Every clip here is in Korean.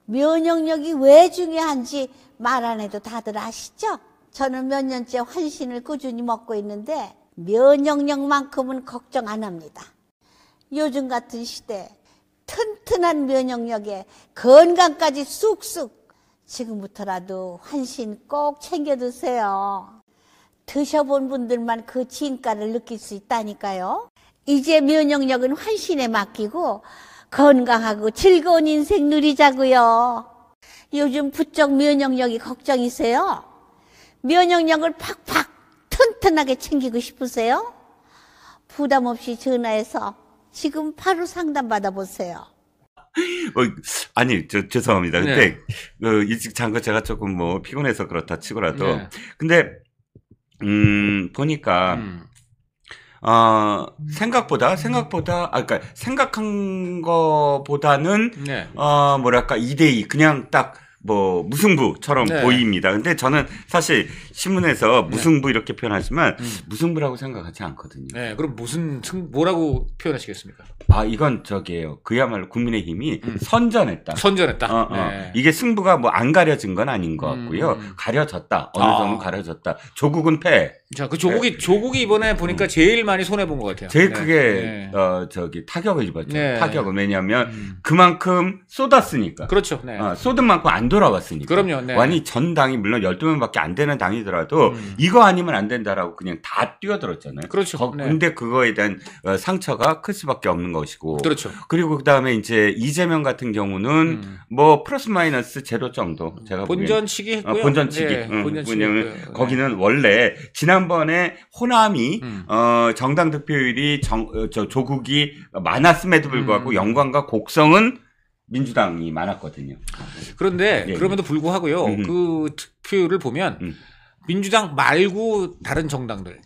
면역력이 왜 중요한지 말 안 해도 다들 아시죠? 저는 몇 년째 환신을 꾸준히 먹고 있는데 면역력만큼은 걱정 안 합니다. 요즘 같은 시대 튼튼한 면역력에 건강까지 쑥쑥, 지금부터라도 환신 꼭 챙겨 드세요. 드셔본 분들만 그 진가를 느낄 수 있다니까요. 이제 면역력은 환신에 맡기고 건강하고 즐거운 인생 누리자고요. 요즘 부쩍 면역력이 걱정이세요? 면역력을 팍팍 튼튼하게 챙기고 싶으세요? 부담 없이 전화해서 지금 바로 상담 받아보세요. 아니, 죄송합니다. 근데, 일찍 잔 거 제가 조금 뭐 피곤해서 그렇다 치고라도. 근데, 보니까, 생각보다, 그러니까 생각한 거보다는, 뭐랄까, 2대2, 그냥 딱, 뭐, 무승부처럼 보입니다. 근데 저는 사실 신문에서 무승부 이렇게 표현하지만, 무승부라고 생각하지 않거든요. 네, 그럼 뭐라고 표현하시겠습니까? 이건 저기예요. 그야말로 국민의힘이 선전했다. 선전했다. 이게 승부가 뭐 안 가려진 건 아닌 것 같고요. 가려졌다. 어느 정도 가려졌다. 조국은 패. 자, 그 조국이 이번에 보니까 제일 많이 손해본 것 같아요. 제일 크게, 타격을 입었죠. 타격은 왜냐하면 그만큼 쏟았으니까. 그렇죠. 쏟은 만큼 안 돌아왔으니까. 그럼요. 완이 전 당이 물론 12명밖에 안 되는 당이더라도 이거 아니면 안 된다라고 그냥 다 뛰어들었잖아요. 그렇죠. 근데 그거에 대한 상처가 클 수밖에 없는 것이고. 그렇죠. 그리고 그다음에 이제 이재명 같은 뭐 플러스 마이너스 제로 정도. 제가 본전치기 했고요. 본전치기. 왜냐면 거기는 원래 지난번에 호남이 정당 득표율이 조국이 많았음에도 불구하고 영광과 곡성은 민주당이 많았거든요. 그런데 그럼에도 불구하고요. 그 득표율을 보면 민주당 말고 다른 정당들,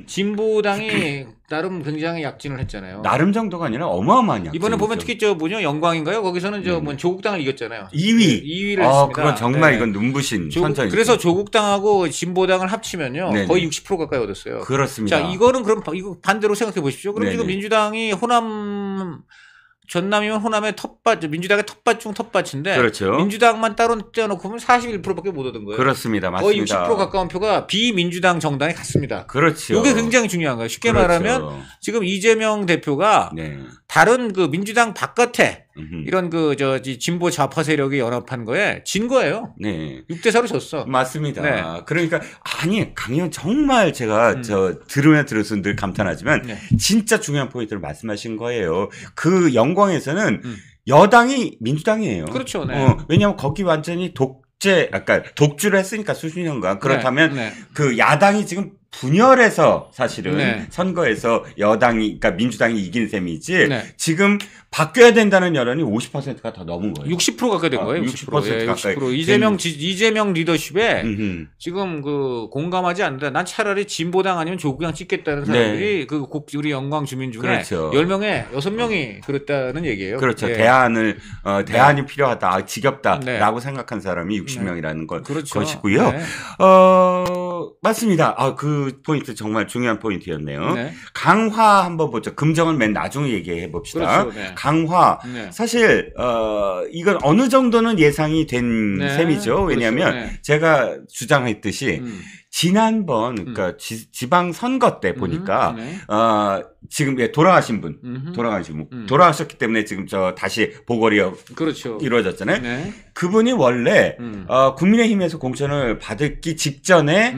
진보당이 나름 굉장히 약진을 했잖아요. 나름 정도가 아니라 어마어마한 약진. 이번에 보면 특히 영광인가요? 거기서는 조국당을 이겼잖아요. 2위를 했습니다. 그건 정말 이건 눈부신 선전이죠. 그래서 조국당하고 진보당을 합치면요. 거의 60% 가까이 얻었어요. 그렇습니다. 자, 이거는 그럼 이거 반대로 생각해 보십시오. 그럼 지금 민주당이 전남이면 호남의 민주당의 텃밭 중 텃밭인데. 그렇죠. 민주당만 따로 떼어놓고 보면 41%밖에 못 얻은 거예요. 그렇습니다. 맞습니다. 거의 60% 가까운 표가 비민주당 정당에 갔습니다. 그렇죠. 이게 굉장히 중요한 거예요. 쉽게 말하면 지금 이재명 대표가 다른 그 민주당 바깥에 이런 진보 좌파 세력이 연합한 거에 진 거예요. 6대4로 졌어. 맞습니다. 그러니까 강의원 정말 제가 들으면 들을수록 늘 감탄하지만 진짜 중요한 포인트를 말씀하신 거예요. 그 영광에서는 여당이 민주당이에요. 그렇죠. 왜냐하면 거기 완전히 독주를 했으니까 수십년간. 그렇다면 그 야당이 지금 분열해서 사실은 선거에서 그러니까 민주당이 이긴 셈이지 지금 바뀌어야 된다는 여론이 50%가 더 넘은 거예요. 60% 가까이 된 거예요. 60% 가까이. 60%. 이재명 리더십에 지금 공감하지 않는다. 난 차라리 진보당 아니면 조국당 찍겠다는 사람들이 우리 영광 주민 중에 10명에 6명이 그랬다는 얘기예요. 그렇죠. 대안이 필요하다. 지겹다라고 생각한 사람이 60명이라는 것이고요. 맞습니다. 그 포인트 정말 중요한 포인트였네요. 강화 한번 보죠. 금정은 맨 나중에 얘기해 봅시다. 강화. 사실 이건 어느 정도는 예상이 된 셈이죠. 왜냐하면 제가 주장했듯이 지난번 그러니까 지방 선거 때 보니까 지금 돌아가신 분 돌아가셨기 때문에 지금 다시 보궐이 이루어졌잖아요. 그분이 원래 국민의힘에서 공천을 받기 직전에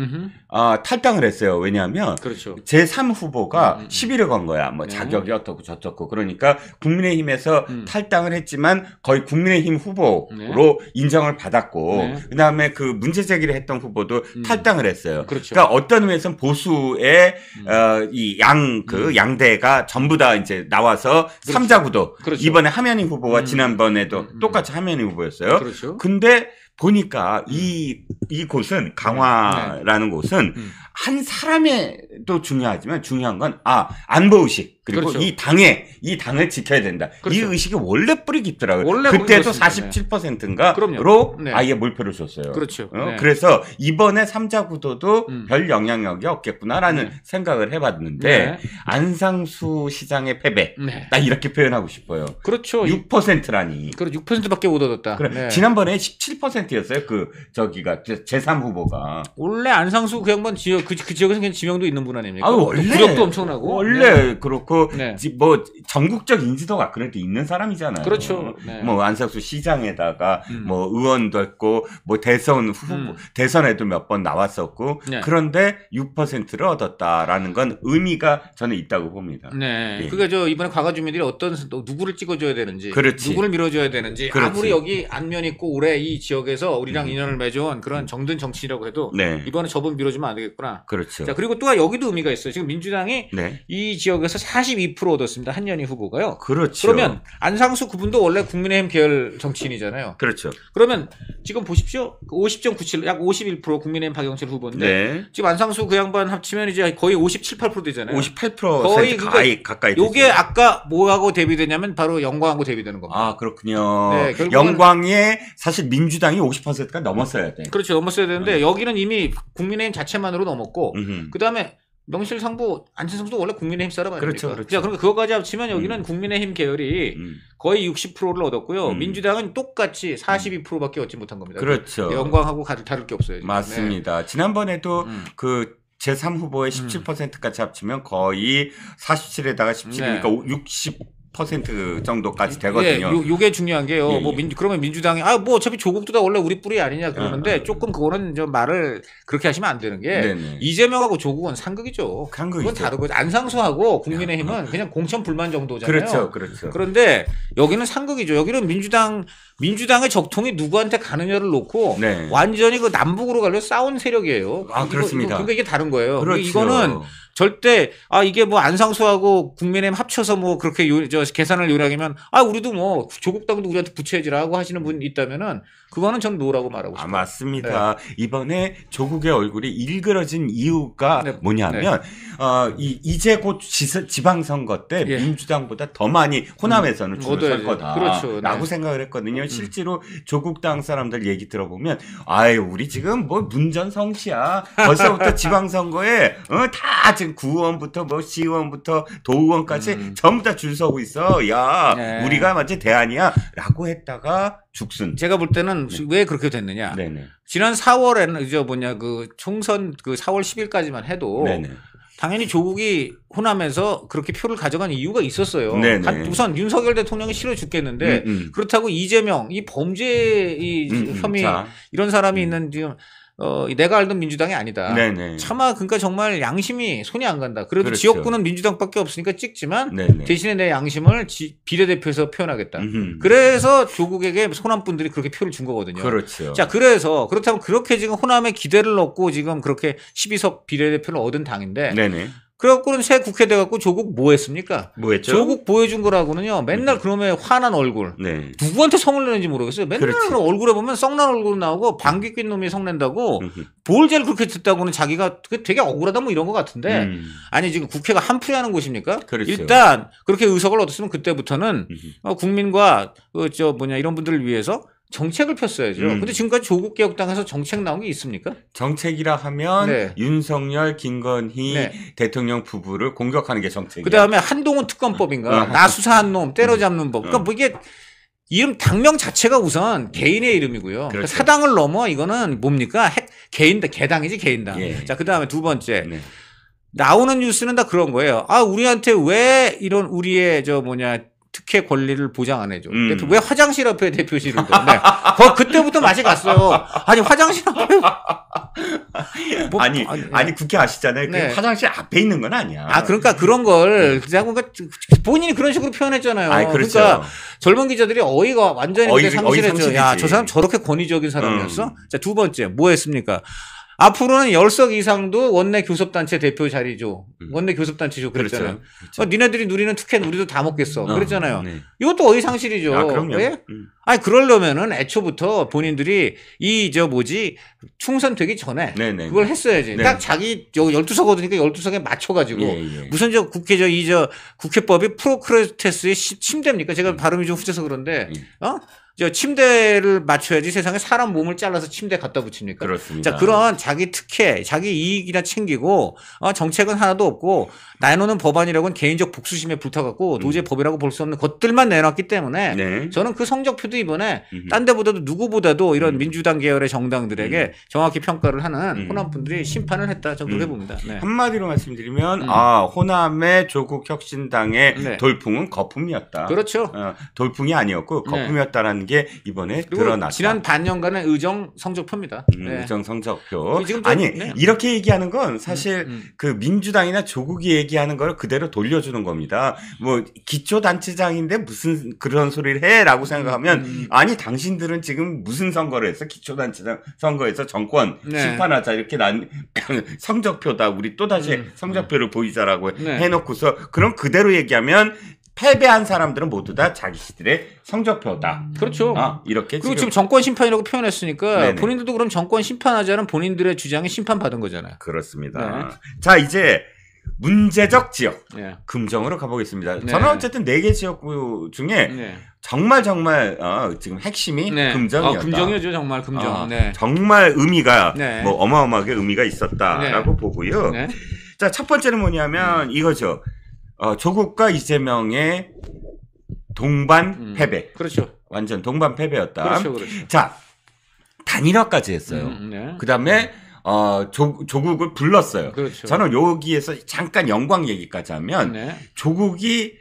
탈당을 했어요. 왜냐하면 제3 후보가 시비를 건 거야. 뭐 자격이 어떻고 저쩌고. 그러니까 국민의힘에서 탈당을 했지만 거의 국민의힘 후보로 인정을 받았고 그다음에 그 문제 제기를 했던 후보도 탈당을 했어요. 그러니까 어떤 의미에서는 보수의 이 양대가 전부 다 이제 나와서 삼자구도. 이번에 하면인 후보와 지난번에도 똑같이 하면인 후보였어요. 근데 보니까 이 곳은 강화라는 곳은 한 사람에도 중요하지만 중요한 건 안보의식. 그리고 그렇죠. 이 당을 지켜야 된다. 그렇죠. 이 의식이 원래 뿌리 깊더라고요. 원래 그때도 47%인가로 아예 몰표를 줬어요. 그렇죠. 네. 그래서 이번에 3자 구도도 별 영향력이 없겠구나라는 생각을 해봤는데 안상수 시장의 패배. 나 이렇게 표현하고 싶어요. 그렇죠. 6%라니. 그렇죠. 6%밖에 못 얻었다. 그래. 지난번에 17%였어요. 그 저기가 제3 후보가. 원래 안상수 그 양반 지역 그 지역에서 그냥 지명도 있는 분 아닙니까? 원래 구력도 엄청나고. 원래 그렇고 뭐 전국적 인지도가 그래도 있는 사람이잖아요. 그렇죠. 뭐 안상수 시장에다가 뭐 의원도 했고 뭐 대선 후보 대선에도 몇 번 나왔었고 그런데 6%를 얻었다라는 건 의미가 저는 있다고 봅니다. 네. 그러니까 저 이번에 과거 주민들이 어떤 누구를 찍어줘야 되는지, 그렇지. 누구를 밀어줘야 되는지, 그렇지. 아무리 여기 안면 있고 올해 이 지역에서 우리랑 인연을 맺어온 그런 정든 정치인이라고 해도 이번에 저분 밀어주면 안 되겠구나. 그렇죠. 자, 그리고 또 여기도 의미가 있어요. 지금 민주당이 이 지역에서 42% 얻었습니다. 한연희 후보가요. 그렇죠. 그러면 안상수 그분도 원래 국민의힘 계열 정치인이잖아요. 그렇죠. 그러면 지금 보십시오. 50.97, 약 51% 국민의힘 박영실 후보인데 지금 안상수 그 양반 합치면 이제 거의 57, 8% 되잖아요. 58% 거의 가까이. 요게 아까 뭐하고 대비되냐면 바로 영광하고 대비되는 겁니다. 아, 그렇군요. 네, 영광에 사실 민주당이 50%가 넘었어야 돼. 그렇죠. 넘었어야 되는데 여기는 이미 국민의힘 자체만으로 넘었고 그다음에 명실상부 안진성도 원래 국민의힘 사람 아닙니까? 그렇죠. 그렇죠. 자, 그러니까 그거까지 합치면 여기는 국민의힘 계열이 거의 60%를 얻었고요. 민주당은 똑같이 42%밖에 얻지 못한 겁니다. 그렇죠. 영광하고 다를 게 없어요. 지금. 맞습니다. 지난번에도 그 제3 후보의 17%까지 합치면 거의 47에다가 17이니까 60% 정도까지 되거든요. 요게 중요한 게요. 뭐 그러면 민주당이 뭐 어차피 조국도 다 원래 우리 뿌리 아니냐 그러는데 조금 그거는 좀 말을 그렇게 하시면 안 되는 게 이재명하고 조국은 상극이죠. 그건 다르고 안상수하고 국민의힘은 그냥 공천 불만 정도잖아요. 그렇죠. 그런데 여기는 상극이죠. 여기는 민주당의 적통이 누구한테 가느냐를 놓고 완전히 그 남북으로 가려 싸운 세력이에요. 그렇습니다. 그러니까 이게 다른 거예요. 그렇죠. 이거는 절대 이게 뭐 안상수하고 국민의힘 합쳐서 뭐 그렇게 계산을 요량이면 우리도 뭐 조국당도 우리한테 붙여야지라고 하시는 분이 있다면은 그거는 전 노라고 말하고 싶어요. 맞습니다. 이번에 조국의 얼굴이 일그러진 이유가 뭐냐면 이제 곧 지방선거 때 민주당보다 더 많이 호남에서는 줄을 설 거다라고 생각을 했거든요. 실제로 조국당 사람들 얘기 들어보면 우리 지금 뭐 문전성시야. 벌써부터 지방선거에 다 지금 구의원부터 뭐 시의원부터 도의원까지 전부 다 줄 서고 있어. 야, 우리가 완전 대안이야 라고 했다가 죽순. 제가 볼 때는 왜 그렇게 됐느냐. 지난 4월에는 그 총선 그 4월 10일까지만 해도 당연히 조국이 호남에서 그렇게 표를 가져간 이유가 있었어요. 우선 윤석열 대통령이 싫어 죽겠는데 그렇다고 이재명 이 범죄 혐의 이런 사람이 있는 지금 내가 알던 민주당이 아니다. 차마 그러니까 정말 양심이 손이 안 간다. 그래도 지역구는 민주당밖에 없으니까 찍지만 대신에 내 양심을 비례대표에서 표현하겠다. 그래서 조국에게 호남 분들이 그렇게 표를 준 거거든요. 자, 그래서 그렇다면 그렇게 지금 호남에 기대를 넣고 지금 그렇게 12석 비례대표를 얻은 당인데 그래갖고는 새 국회 돼갖고 조국 뭐 했습니까? 뭐 했죠? 조국 보여준 거라고는요. 맨날 그러면 화난 얼굴. 누구한테 성을 내는지 모르겠어요. 맨날 그럼 얼굴에 보면 썩난 얼굴 나오고 방귀 낀 놈이 성낸다고 뭘 제일 그렇게 듣다고는 자기가 되게 억울하다 뭐 이런 것 같은데 아니 지금 국회가 한풀이 하는 곳입니까? 일단 그렇게 의석을 얻었으면 그때부터는 국민과 이런 분들을 위해서 정책을 폈어야죠. 근데 지금까지 조국개혁당에서 정책 나온 게 있습니까? 정책이라 하면 윤석열, 김건희 대통령 부부를 공격하는 게 정책이에요. 그다음에 한동훈 특검법인가? 나 수사한 놈 때려잡는 법. 그러니까 뭐 이게 이름 당명 자체가 우선 개인의 이름이고요. 그러니까 사당을 넘어 이거는 뭡니까? 개당이지 개인당. 자, 그다음에 두 번째. 나오는 뉴스는 다 그런 거예요. 우리한테 왜 이런 우리의 특혜 권리를 보장 안 해줘. 왜 화장실 앞에 대표실을 둬? 그때부터 맛이 갔어요. 아니 화장실 앞에 아니 국회 아시잖아요. 그 화장실 앞에 있는 건 아니야. 그러니까 그런 걸 본인이 그런 식으로 표현했잖아요. 그러니까 젊은 기자들이 어이가 완전히 상실했죠. 야, 저 사람 저렇게 권위적인 사람이었어? 자, 두 번째 뭐 했습니까? 앞으로는 10석 이상도 원내 교섭단체 대표 자리죠. 원내 교섭단체죠. 그랬잖아요. 그렇죠. 니네들이 누리는 특혜는 우리도 다 먹겠어. 그랬잖아요. 네. 이것도 어휘상실이죠. 아, 그럼요. 예? 아니, 그러려면은 애초부터 본인들이 충선되기 전에 네네. 그걸 했어야지. 네. 딱 자기 12석 얻으니까 12석에 맞춰가지고 무슨 국회법이 프로크레테스의 침대입니까? 제가 발음이 좀 후져서 그런데, 침대를 맞춰야지 세상에 사람 몸을 잘라서 침대에 갖다 붙입니까? 그렇습니다. 자, 그런 자기 특혜, 자기 이익이나 챙기고, 정책은 하나도 없고, 내놓는 법안이라고는 개인적 복수심에 불타갖고 도저히 법이라고 볼 수 없는 것들만 내놨기 때문에 네. 저는 그 성적표도 이번에 딴 데보다도 누구보다도 이런 민주당 계열의 정당들에게 정확히 평가를 하는 호남분들이 심판을 했다. 저는 그렇게 봅니다. 네. 한마디로 말씀드리면 호남의 조국 혁신당의 네. 돌풍은 거품이었다. 그렇죠. 돌풍이 아니었고 거품이었다라는 게 이번에 드러났다. 지난 반년간의 의정 성적표입니다. 네. 의정 성적표. 아니 네. 이렇게 얘기하는 건 사실 그 민주당이나 조국이 얘기하는 걸 그대로 돌려주는 겁니다. 뭐 기초단체장인데 무슨 그런 소리를 해라고 생각하면 아니 당신들은 지금 무슨 선거를 했어? 기초단체장 선거에서 정권 심판하자 이렇게 난 성적표다. 우리 또다시 성적표를 보이자라고 해놓고서 그럼 그대로 얘기하면 패배한 사람들은 모두 다 자기들의 성적표다. 그렇죠. 이렇게 그리고 지금 정권 심판이라고 표현했으니까 네네. 본인들도 그럼 정권 심판하자는 본인들의 주장에 심판받은 거잖아요. 그렇습니다. 네. 자 이제 문제적 지역 금정으로 가보겠습니다. 네. 저는 어쨌든 4개 지역구 중에 정말 지금 핵심이 금정이었다. 금정이죠. 정말 금정. 정말 의미가 뭐 어마어마하게 의미가 있었다라고 보고요. 네. 자, 첫 번째는 뭐냐면 이거죠. 조국과 이재명의 동반 패배. 그렇죠. 완전 동반 패배였다. 그렇죠. 자, 단일화까지 했어요. 그 다음에 조국을 불렀어요. 그렇죠. 저는 여기에서 잠깐 영광 얘기까지 하면 조국이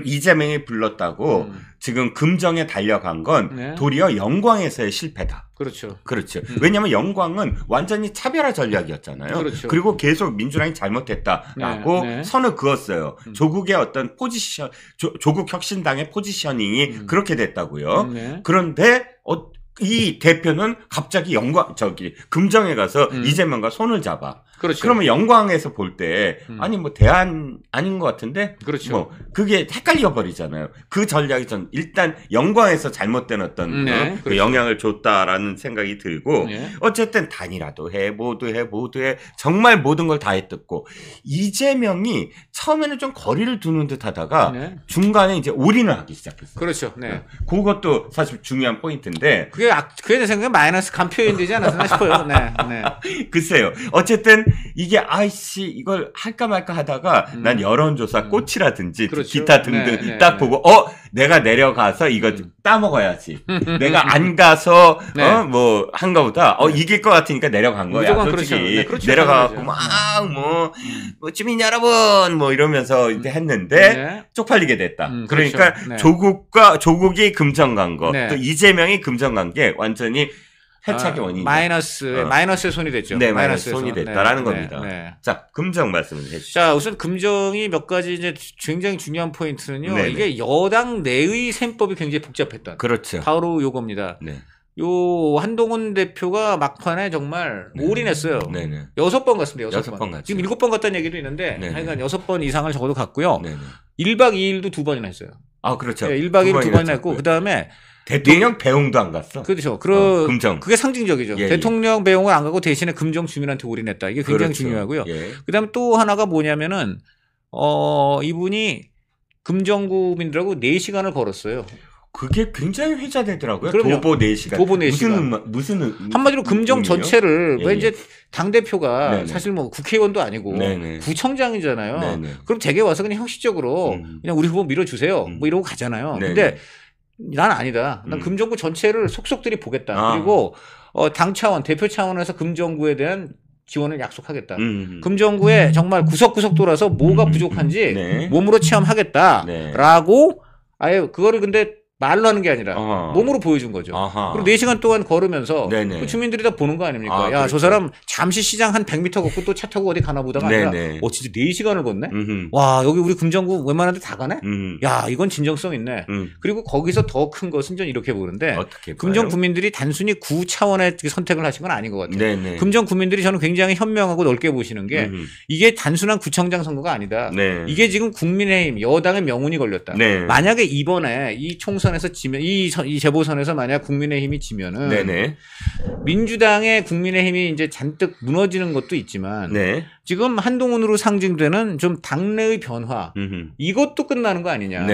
이재명이 불렀다고 지금 금정에 달려간 건 도리어 영광에서의 실패다. 그렇죠. 그렇죠. 왜냐하면 영광은 완전히 차별화 전략이었잖아요. 그렇죠. 그리고 계속 민주당이 잘못했다라고 선을 그었어요. 조국의 어떤 포지션, 조국 혁신당의 포지셔닝이 그렇게 됐다고요. 그런데 이 대표는 갑자기 금정에 가서 이재명과 손을 잡아. 그렇죠. 그러면 영광에서 볼 때 아니 뭐 대안 아닌 것 같은데 그렇죠. 뭐 그게 헷갈려 버리잖아요. 그 전략이 전 일단 영광에서 잘못된 어떤 그 영향을 줬다라는 생각이 들고 어쨌든 단일화도 해 모두 해 정말 모든 걸 다 했었고 이재명이 처음에는 좀 거리를 두는 듯하다가 중간에 이제 올인을 하기 시작했어요. 그렇죠. 그것도 사실 중요한 포인트인데 그게 내 생각에 마이너스 간 표현되지 않았나 싶어요. 글쎄요. 어쨌든 이게 이걸 할까 말까 하다가 난 여론조사 꽃이라든지 그렇죠. 기타 등등 딱 보고 내가 내려가서 이거 따먹어야지. 내가 안 가서 뭐 한 거보다 이길 것 같으니까 내려간 거야. 솔직히 그렇죠. 내려가고 막 뭐 주민 여러분 뭐 이러면서 이제 했는데 쪽팔리게 됐다. 그러니까 조국이 금정 간 거, 또 이재명이 금정 간 게 완전히 해착의 원인이 마이너스의 손이 됐죠. 네, 마이너스의 손이 됐다라는 겁니다. 자, 금정 말씀을 해주시죠. 자, 우선 금정이 몇 가지 이제 굉장히 중요한 포인트는요. 이게 여당 내의 셈법이 굉장히 복잡했다. 그렇죠. 바로 요겁니다. 요 한동훈 대표가 막판에 정말 올인했어요. 6번 갔습니다. 6번. 지금 7번 갔다는 얘기도 있는데 하여간 6번 이상을 적어도 갔고요. 1박 2일도 2번이나 했어요. 그렇죠. 1박 2일 2번이나 했고 그다음에 대통령 배웅도 안 갔어. 그렇죠. 금정. 그게 상징적이죠. 대통령 배웅을 안 가고 대신에 금정 주민한테 올인했다. 이게 굉장히 중요하고요. 그다음에 또 하나가 뭐냐면은 이분이 금정구민들하고 4시간을 걸었어요. 그게 굉장히 회자되더라고요. 그럼요. 도보 4시간. 도보 4시간. 무슨 한마디로 금정 전체를 왜 이제 당 대표가 사실 뭐 국회의원도 아니고 구청장이잖아요. 그럼 대개 와서 그냥 형식적으로 그냥 우리 후보 밀어주세요. 뭐 이러고 가잖아요. 근데 난 아니다. 난 금정구 전체를 속속들이 보겠다. 그리고 당 차원, 대표 차원에서 금정구에 대한 지원을 약속하겠다. 금정구에 정말 구석구석 돌아서 뭐가 부족한지 몸으로 체험하겠다라고 아예 그거를 근데 말로 하는 게 아니라 몸으로 보여준 거죠. 그리고 4시간 동안 걸으면서 그 주민들이 다 보는 거 아닙니까? 야, 그렇죠. 저 사람 잠시 시장 한 100m 걷고 또 차 타고 어디 가나 보다가 아니라 진짜 4시간을 걷네? 와, 여기 우리 금정구 웬만한 데 다 가네? 야, 이건 진정성 있네. 그리고 거기서 더 큰 것은 전 이렇게 보는데 금정 구민들이 단순히 구 차원의 선택을 하신 건 아닌 것 같아요. 금정 구민들이 저는 굉장히 현명하고 넓게 보시는 게 이게 단순한 구청장 선거가 아니다. 이게 지금 국민의힘 여당의 명운이 걸렸다. 만약에 이번에 이 총선에서 지면 이 재보선에서 만약 국민의힘이 지면은 민주당의 국민의힘이 이제 잔뜩 무너지는 것도 있지만 지금 한동훈으로 상징되는 좀 당내의 변화 이것도 끝나는 거 아니냐.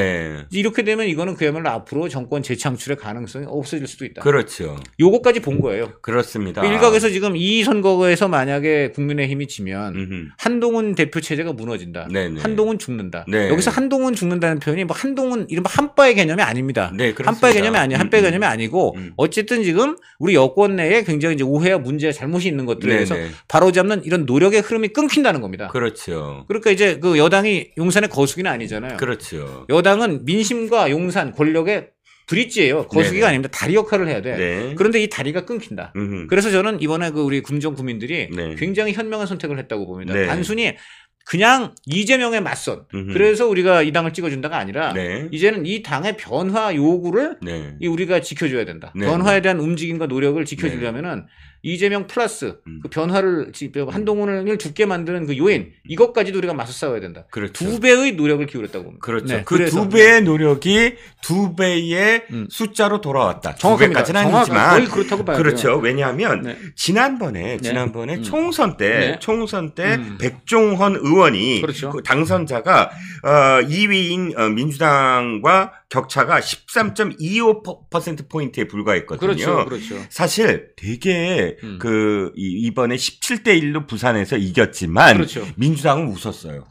이렇게 되면 이거는 그야말로 앞으로 정권 재창출의 가능성이 없어질 수도 있다. 그렇죠. 요거까지 본 거예요. 그렇습니다. 일각에서 지금 이 선거에서 만약에 국민의힘이 지면 한동훈 대표 체제가 무너진다. 한동훈 죽는다. 여기서 한동훈 죽는다는 표현이 뭐 한동훈 이른바 한바의 개념이 아닙니다. 한바의 개념이 아니에요. 한바의 개념이 아니고 어쨌든 지금 우리 여권 내에 굉장히 이제 오해와 문제와 잘못이 있는 것들에 대해서 바로잡는 이런 노력의 흐름이 끊긴다는 겁니다. 그렇죠. 그러니까 이제 그 여당이 용산의 거수기는 아니잖아요. 그렇죠. 여당은 민심과 용산 권력의 브릿지예요. 거수기가 아닙니다. 다리 역할을 해야 돼. 그런데 이 다리가 끊긴다. 그래서 저는 이번에 그 우리 금정 구민들이 굉장히 현명한 선택을 했다고 봅니다. 단순히 그냥 이재명에 맞선. 그래서 우리가 이 당을 찍어준다가 아니라 이제는 이 당의 변화 요구를 우리가 지켜줘야 된다. 변화에 대한 움직임과 노력을 지켜주려면은 이재명 플러스 그 변화를 한동훈을 죽게 만드는 그 요인 이것까지도 우리가 맞서 싸워야 된다. 그렇죠. 2배의 노력을 기울였다고 봅니다. 그렇죠. 그 2배의 노력이 2배의 숫자로 돌아왔다. 정확합니다. 2배까지는 아니지만 거의 그렇다고 봐요. 그렇죠. 왜냐하면 지난번에 총선 때 백종원 의원이 그 당선자가 2위인 민주당과 격차가 13.25%포인트에 불과했거든요. 그렇죠. 사실 되게 이번에 17대 1로 부산에서 이겼지만 민주당은 웃었어요.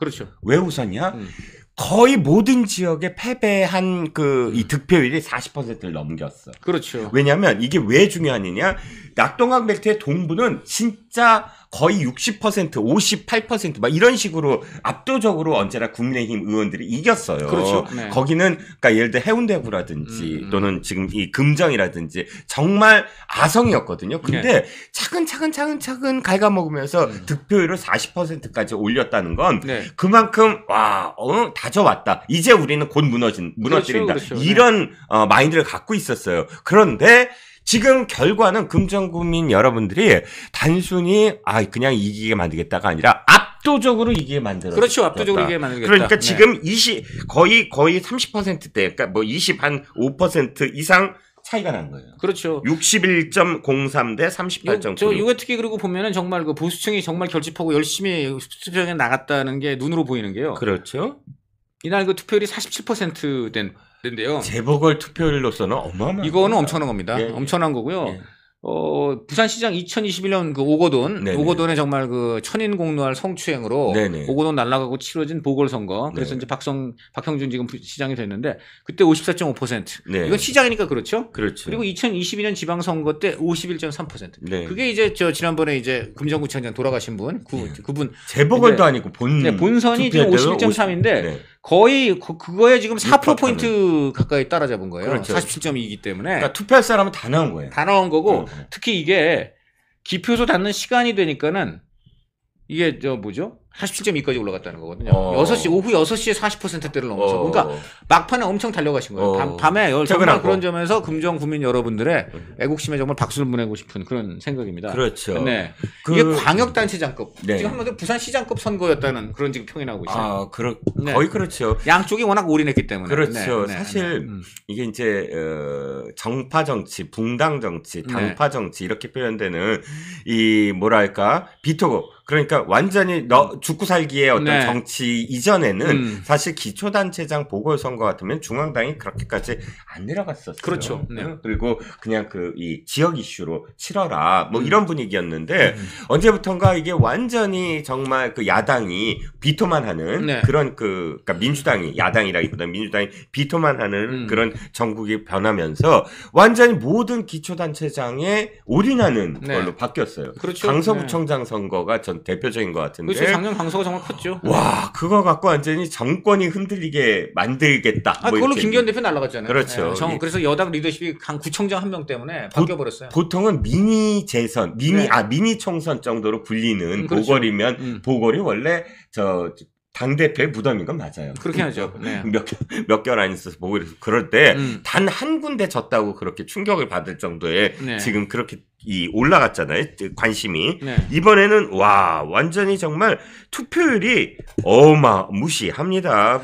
왜 웃었냐? 거의 모든 지역에 패배한 이 득표율이 40%를 넘겼어. 왜냐하면 이게 왜 중요하느냐? 낙동강 벨트의 동부는 진짜 거의 60%, 58% 막 이런 식으로 압도적으로 언제나 국민의힘 의원들이 이겼어요. 거기는 그러니까 예를 들어 해운대구라든지 또는 지금 이 금정이라든지 정말 아성이었거든요. 근데 차근차근 갉아먹으면서 득표율을 40%까지 올렸다는 건 그만큼 다져왔다. 이제 우리는 곧 무너뜨린다. 이런 마인드를 갖고 있었어요. 그런데 지금 결과는 금정구민 여러분들이 단순히 그냥 이기게 만들겠다가 아니라 압도적으로 이기게 만들었다. 압도적으로 이기게 만들겠다. 그러니까 지금 거의 30%대, 그러니까 뭐 5% 이상 차이가 난 거예요. 61.03 대 38.9. 이거 특히 그리고 보면은 정말 그 보수층이 정말 결집하고 열심히 투표장에 나갔다는 게 눈으로 보이는 게요. 이날 그 투표율이 47% 된데요. 재보궐 투표율로서는 어마어마한 이거는 엄청난 겁니다. 엄청난 거고요. 부산시장 2021년 그 오거돈에 정말 그 천인 공노할 성추행으로 오거돈 날아가고 치러진 보궐선거. 그래서 이제 박형준 지금 시장이 됐는데 그때 54.5%. 이건 시장이니까 그렇죠. 그리고 2022년 지방선거 때 51.3%. 그게 이제 지난번에 이제 금정구청장 돌아가신 분, 그분 재보궐도 아니고 본선이 지금 51.3인데 거의 그거에 지금 4%포인트 가까이 따라잡은 거예요. 47.2이기 때문에. 그러니까 투표할 사람은 다 나온 거예요. 다 나온 거고 특히 이게 기표소 닫는 시간이 되니까는 이게 47.2까지 올라갔다는 거거든요. 오후 6시에 40%대를 넘어서. 그러니까 막판에 엄청 달려가신 거예요. 밤에 정말 그런 점에서 금정 구민 여러분들의 애국심에 정말 박수를 보내고 싶은 그런 생각입니다. 이게 광역단체장급. 지금 한마디로 부산시장급 선거였다는 그런 지금 평이 나오고 있어요. 거의 그렇죠. 양쪽이 워낙 올인했기 때문에. 사실 이게 이제 정파 정치, 붕당 정치, 당파 정치 이렇게 표현되는 이 뭐랄까 비토고 그러니까 완전히 죽고 살기의 어떤 정치 이전에는 사실 기초단체장 보궐선거 같으면 중앙당이 그렇게까지 안 내려갔었어요. 그리고 그냥 이 지역 이슈로 치러라 뭐 이런 분위기였는데 언제부턴가 이게 완전히 정말 그 야당이 비토만 하는 그런 그러니까 민주당이 야당이라기보다 민주당이 비토만 하는 그런 정국이 변하면서 완전히 모든 기초단체장에 올인하는 걸로 바뀌었어요. 강서구청장 선거가 전 대표적인 것 같은데. 작년 강서가 정말 컸죠. 와, 그거 갖고 완전히 정권이 흔들리게 만들겠다. 뭐 그걸로 김기현 대표 날아갔잖아요. 그렇죠. 네, 그래서 여당 리더십이 강 구청장 한 명 때문에 바뀌어버렸어요. 보통은 미니 재선, 미니 총선 정도로 불리는 그렇죠. 보궐이면 보궐이 원래 당대표의 무덤인 건 맞아요. 그렇게 하죠. 네. 몇 개월 안 있어서 보고 그럴 때 단 한 군데 졌다고 그렇게 충격을 받을 정도의 지금 그렇게 올라갔잖아요. 관심이. 이번에는 와, 완전히 정말 투표율이 무시합니다.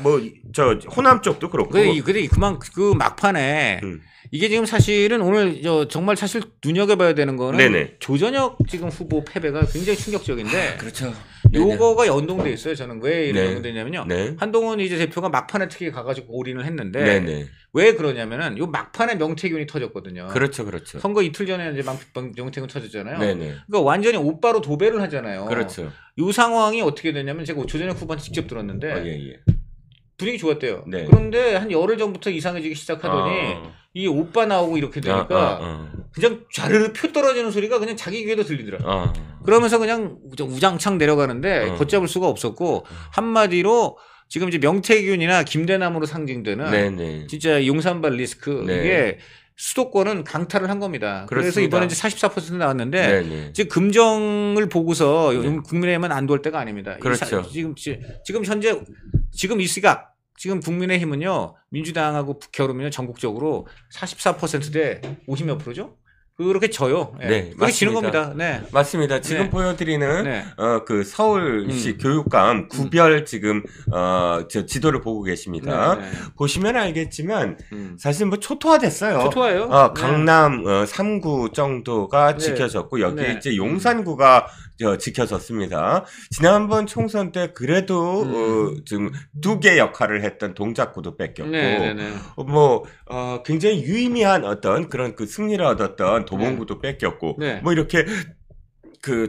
호남 쪽도 그렇고. 근데 그 막판에 이게 지금 사실은 오늘 정말 사실 눈여겨봐야 되는 거는 조전혁 지금 후보 패배가 굉장히 충격적인데. 그렇죠. 요거가 연동돼 있어요. 저는 왜 이런 연동되냐면요. 한동훈 이제 대표가 막판에 특히 가가지고 올인을 했는데 왜 그러냐면은 요 막판에 명태균이 터졌거든요. 그렇죠. 선거 이틀 전에 이제 명태균 터졌잖아요. 그러니까 완전히 오빠로 도배를 하잖아요. 그렇죠. 요 상황이 어떻게 됐냐면 제가 조전혁 후보한테 직접 들었는데 분위기 좋았대요. 네. 그런데 한 열흘 전부터 이상해지기 시작하더니 이 오빠 나오고 이렇게 되니까 그냥 좌르르 표 떨어지는 소리가 그냥 자기 귀에도 들리더라. 그러면서 그냥 우장창 내려가는데 걷잡을 수가 없었고 한마디로 지금 이제 명태균이나 김대남으로 상징되는 진짜 용산발 리스크 이게 수도권은 강탈을 한 겁니다. 그렇습니다. 그래서 이번에 이제 44% 나왔는데 지금 금정을 보고서 국민의힘은 안 돌 때가 아닙니다. 그렇죠. 지금 현재 지금 이 시각 지금 국민의힘은요 민주당하고 결합하면 전국적으로 44%대 50몇 프로죠? 그렇게 져요. 그렇게 지는 겁니다. 맞습니다. 지금 보여드리는 그 서울시 교육감 구별 지금 지도를 보고 계십니다. 보시면 알겠지만 사실 초토화됐어요. 초토화예요. 강남 3구 정도가 지켜졌고 여기 이제 용산구가 지켜졌습니다. 지난번 총선 때 그래도 지금 2개 역할을 했던 동작구도 뺏겼고 굉장히 유의미한 어떤 그런 그 승리를 얻었던 도봉구도 뺏겼고 이렇게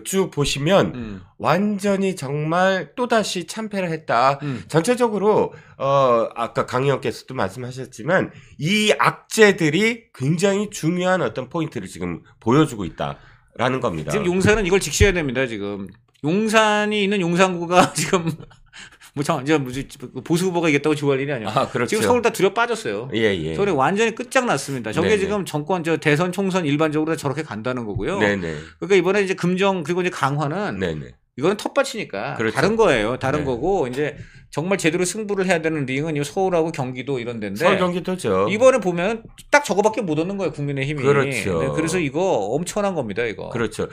쭉 보시면 완전히 정말 또다시 참패를 했다. 전체적으로 아까 강 의원께서도 말씀하셨지만 이 악재들이 굉장히 중요한 어떤 포인트를 지금 보여주고 있다라는 겁니다. 지금 용산은 이걸 직시해야 됩니다. 지금 용산이 있는 용산구가 지금 보수 후보가 이겼다고 좋아할 일이 아니에요. 그렇죠. 지금 서울 다 두려 빠졌어요. 서울이 완전히 끝장났습니다. 저게 지금 정권 대선 총선 일반적으로 다 저렇게 간다는 거고요. 그러니까 이번에 이제 금정 그리고 이제 강화는 이거는 텃밭이니까 다른 거예요. 다른 거고 이제 정말 제대로 승부를 해야 되는 링은 이 서울하고 경기도 이런 데인데 서울 경기도죠. 이번에 보면 딱 저거밖에 못 얻는 거예요. 국민의힘이. 그렇죠. 그래서 이거 엄청난 겁니다. 이거. 그렇죠.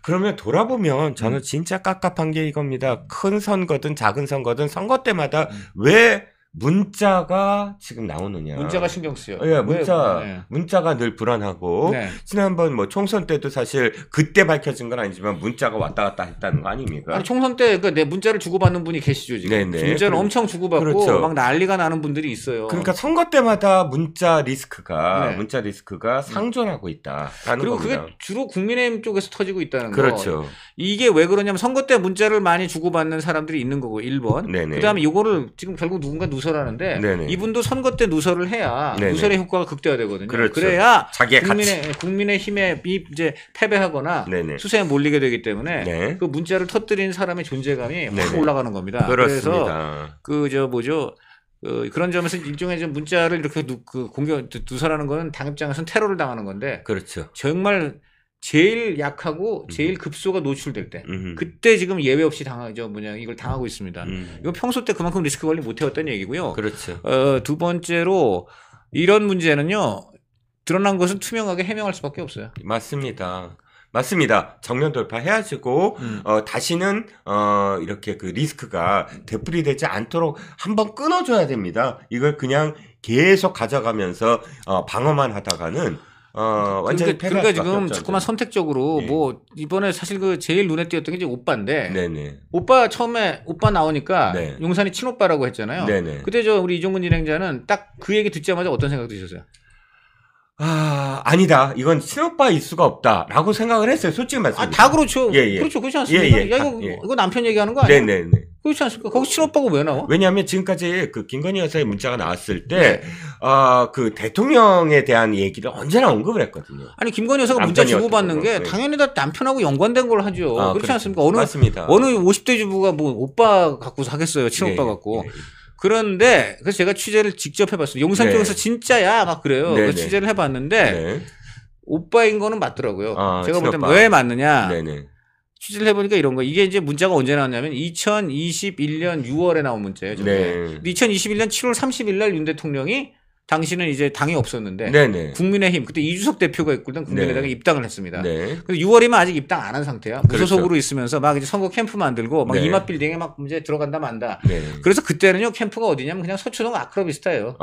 그러면 돌아보면 저는 진짜 깝깝한 게 이겁니다. 큰 선거든 작은 선거든 선거 때마다 왜 문자가 지금 나오느냐. 문자가 신경 쓰여. 문자가 늘 불안하고 지난번 총선 때도 사실 그때 밝혀진 건 아니지만 문자가 왔다 갔다 했다는 거 아닙니까? 아니, 총선 때 내 문자를 주고받는 분이 계시죠 지금. 문자를 엄청 주고받고 막 난리가 나는 분들이 있어요. 그러니까 선거 때마다 문자 리스크가 상존하고 있다라는 그리고 겁니다. 그게 주로 국민의힘 쪽에서 터지고 있다는 거. 그렇죠. 이게 왜 그러냐면 선거 때 문자를 많이 주고받는 사람들이 있는 거고 1번. 그다음에 이거를 지금 결국 누군가 누설하는데 이분도 선거 때 누설을 해야 누설의 효과가 극대화되거든요. 그래야 국민의힘에 이제 패배하거나 수세에 몰리게 되기 때문에 그 문자를 터뜨린 사람의 존재감이 확 올라가는 겁니다. 그렇습니다. 그래서 그런 점에서 일종의 좀 문자를 이렇게 누설하는 거는 당 입장에서는 테러를 당하는 건데 정말 제일 약하고 제일 급소가 노출될 때 그때 지금 예외 없이 이걸 당하고 있습니다. 이건 평소 때 그만큼 리스크 관리 못 해왔다는 얘기고요. 두 번째로 이런 문제는요. 드러난 것은 투명하게 해명할 수밖에 없어요. 맞습니다. 정면 돌파해야지고 다시는 이렇게 그 리스크가 되풀이되지 않도록 한번 끊어줘야 됩니다. 이걸 그냥 계속 가져가면서 방어만 하다가는 완전히 그러니까 지금 자꾸만 선택적으로 이번에 사실 그 제일 눈에 띄었던 게 이제 오빠인데 오빠 처음에 오빠 나오니까 용산이 친오빠라고 했잖아요. 그때 우리 이종근 진행자는 딱 그 얘기 듣자마자 어떤 생각 드셨어요? 아니다. 이건 친오빠일 수가 없다라고 생각을 했어요. 솔직히 말씀드리면. 다 그렇죠. 그렇죠. 그렇지 않습니까? 이거 남편 얘기하는 거 아니에요? 그렇지 않습니까? 거기 친오빠가 왜 나와? 왜냐하면 지금까지 그 김건희 여사의 문자가 나왔을 때, 그 대통령에 대한 얘기를 언제나 언급을 했거든요. 아니, 김건희 여사가 문자 주고받는 게 당연히 다 남편하고 연관된 걸 하죠. 그렇지 그렇죠. 않습니까? 맞습니다. 어느 50대 주부가 뭐 오빠 갖고서 하겠어요. 친오빠 갖고. 그런데 그래서 제가 취재를 직접 해봤어요. 용산 쪽에서 진짜야 막 그래요. 그래서 취재를 해봤는데 오빠인 거는 맞더라고요. 제가 볼 땐 왜 맞느냐. 취재를 해보니까 이런 거. 이게 이제 문자가 언제 나왔냐면 2021년 6월에 나온 문자예요. 2021년 7월 30일 날 윤 대통령이 당시는 이제 당이 없었는데 국민의힘 그때 이주석 대표가 있거든. 국민의당에 입당을 했습니다. 그래서 6월이면 아직 입당 안 한 상태야. 무소속으로 그렇죠. 있으면서 막 이제 선거 캠프 만들고 막 이마 빌딩에 막 이제 들어간다 만다. 그래서 그때는요 캠프가 어디냐면 그냥 서초동 아크로비스타예요.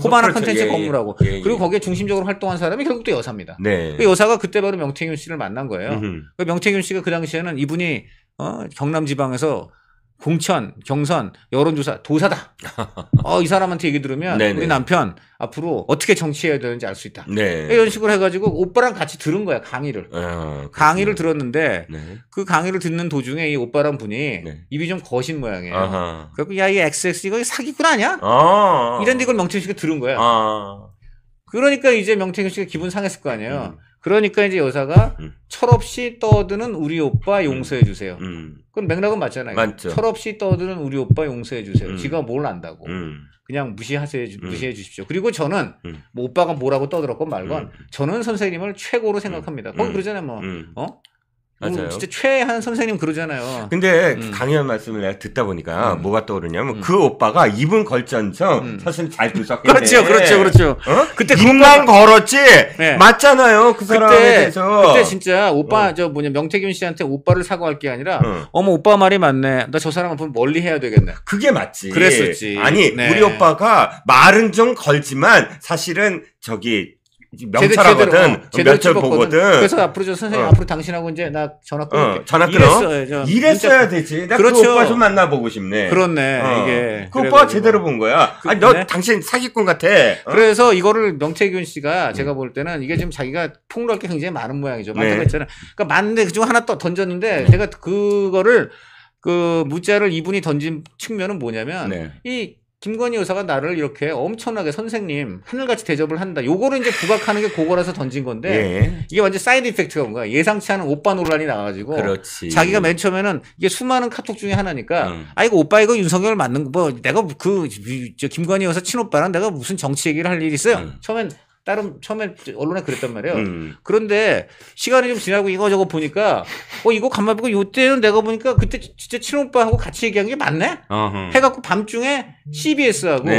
호반한 컨텐츠 건물하고 그리고 거기에 중심적으로 활동한 사람이 결국 또 여사입니다. 그 여사가 그때 바로 명태균 씨를 만난 거예요. 그 명태균 씨가 그 당시에는 이분이 경남지방에서 공천, 경선, 여론조사, 도사다. 이 사람한테 얘기 들으면 우리 남편 앞으로 어떻게 정치해야 되는지 알 수 있다. 이런 식으로 해가지고 오빠랑 같이 들은 거야, 강의를. 강의를 들었는데 그 강의를 듣는 도중에 이 오빠란 분이 입이 좀 거신 모양이에요. 그래서 야, 이 XX 이거 사기꾼 아니야? 이런데 이걸 명태균 씨가 들은 거야. 그러니까 이제 명태균 씨가 기분 상했을 거 아니에요. 그러니까 이제 여사가 철없이 떠드는 우리 오빠 용서해 주세요. 그건 맥락은 맞잖아요. 맞죠. 철없이 떠드는 우리 오빠 용서해 주세요. 지가 뭘 안다고. 그냥 무시해 주십시오. 그리고 저는 뭐 오빠가 뭐라고 떠들었건 말건 저는 선생님을 최고로 생각합니다. 거기 그러잖아요. 뭐 맞아요. 진짜 최한 선생님 그러잖아요. 근데 강연 말씀을 내가 듣다 보니까 뭐가 떠오르냐면 그 오빠가 입은 걸전청 사실 잘 분석했네. 그렇죠. 그때 입만 걸었지 맞잖아요. 그 사람에 대해서. 그때 진짜 오빠 명태균 씨한테 오빠를 사과할 게 아니라 어머 오빠 말이 맞네. 나 저 사람 앞으로 멀리 해야 되겠네. 그게 맞지. 그랬었지. 아니 우리 오빠가 말은 좀 걸지만 사실은 저기 명찰하거든. 몇절 보거든. 그래서 앞으로 저 선생님 앞으로 당신하고 이제 나 전화 끊을게. 전화 끊어. 이랬어야 되지. 나 그렇죠. 그 오빠 좀 만나보고 싶네. 그렇네. 이게. 그 오빠가 제대로 본 거야. 아니 너 당신 사기꾼 같아. 그래서 이거를 명태균 씨가 제가 볼 때는 이게 지금 자기가 폭로할 게 굉장히 많은 모양이죠. 많다고 했잖아요. 그러니까 많은데 그중 하나 또 던졌는데 제가 그거를 그 문자를 이분이 던진 측면은 뭐냐면 이 김건희 여사가 나를 이렇게 엄청나게 선생님 하늘같이 대접을 한다. 요거를 이제 부각하는 게 그거라서 던진 건데 이게 완전 사이드 이펙트가 뭔가 예상치 않은 오빠 논란이 나와가지고 자기가 맨 처음에는 이게 수많은 카톡 중에 하나니까 이거 오빠 이거 윤석열 맞는 거 뭐 내가 저 김건희 여사 친오빠랑 내가 무슨 정치 얘기를 할 일이 있어요. 처음에 언론에 그랬단 말이에요. 그런데 시간이 좀 지나고 이거저거 보니까 이거 가만 보고 요때는 내가 보니까 그때 진짜 친오빠하고 같이 얘기한 게 맞네? 해갖고 밤중에 CBS하고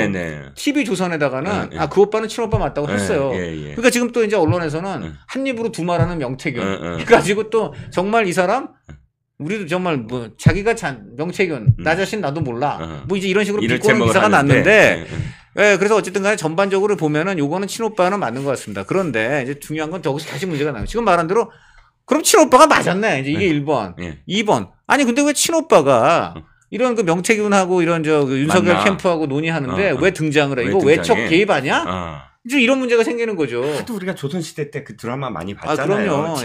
TV조선에다가는 그 오빠는 친오빠 맞다고 했어요. 그러니까 지금 또 이제 언론에서는 한 입으로 두 말하는 명태균 그래가지고 또 정말 이 사람 우리도 정말 뭐 자기가 명태균 나 자신 나도 몰라 뭐 이제 이런 식으로 비꼬는 기사가 났는데 그래서 어쨌든 간에 전반적으로 보면은 요거는 친오빠는 맞는 것 같습니다. 그런데 이제 중요한 건 여기서 다시 문제가 나요. 지금 말한 대로 그럼 친오빠가 맞았네. 이제 이게 1번. 2번. 아니 근데 왜 친오빠가 이런 그 명태균하고 이런 그 윤석열 캠프하고 논의하는데 왜 등장을 해? 이거 외척 개입 아니야? 좀 이런 문제가 생기는 거죠. 하도 우리가 조선시대 때 그 드라마 많이 봤잖아요. 그럼요.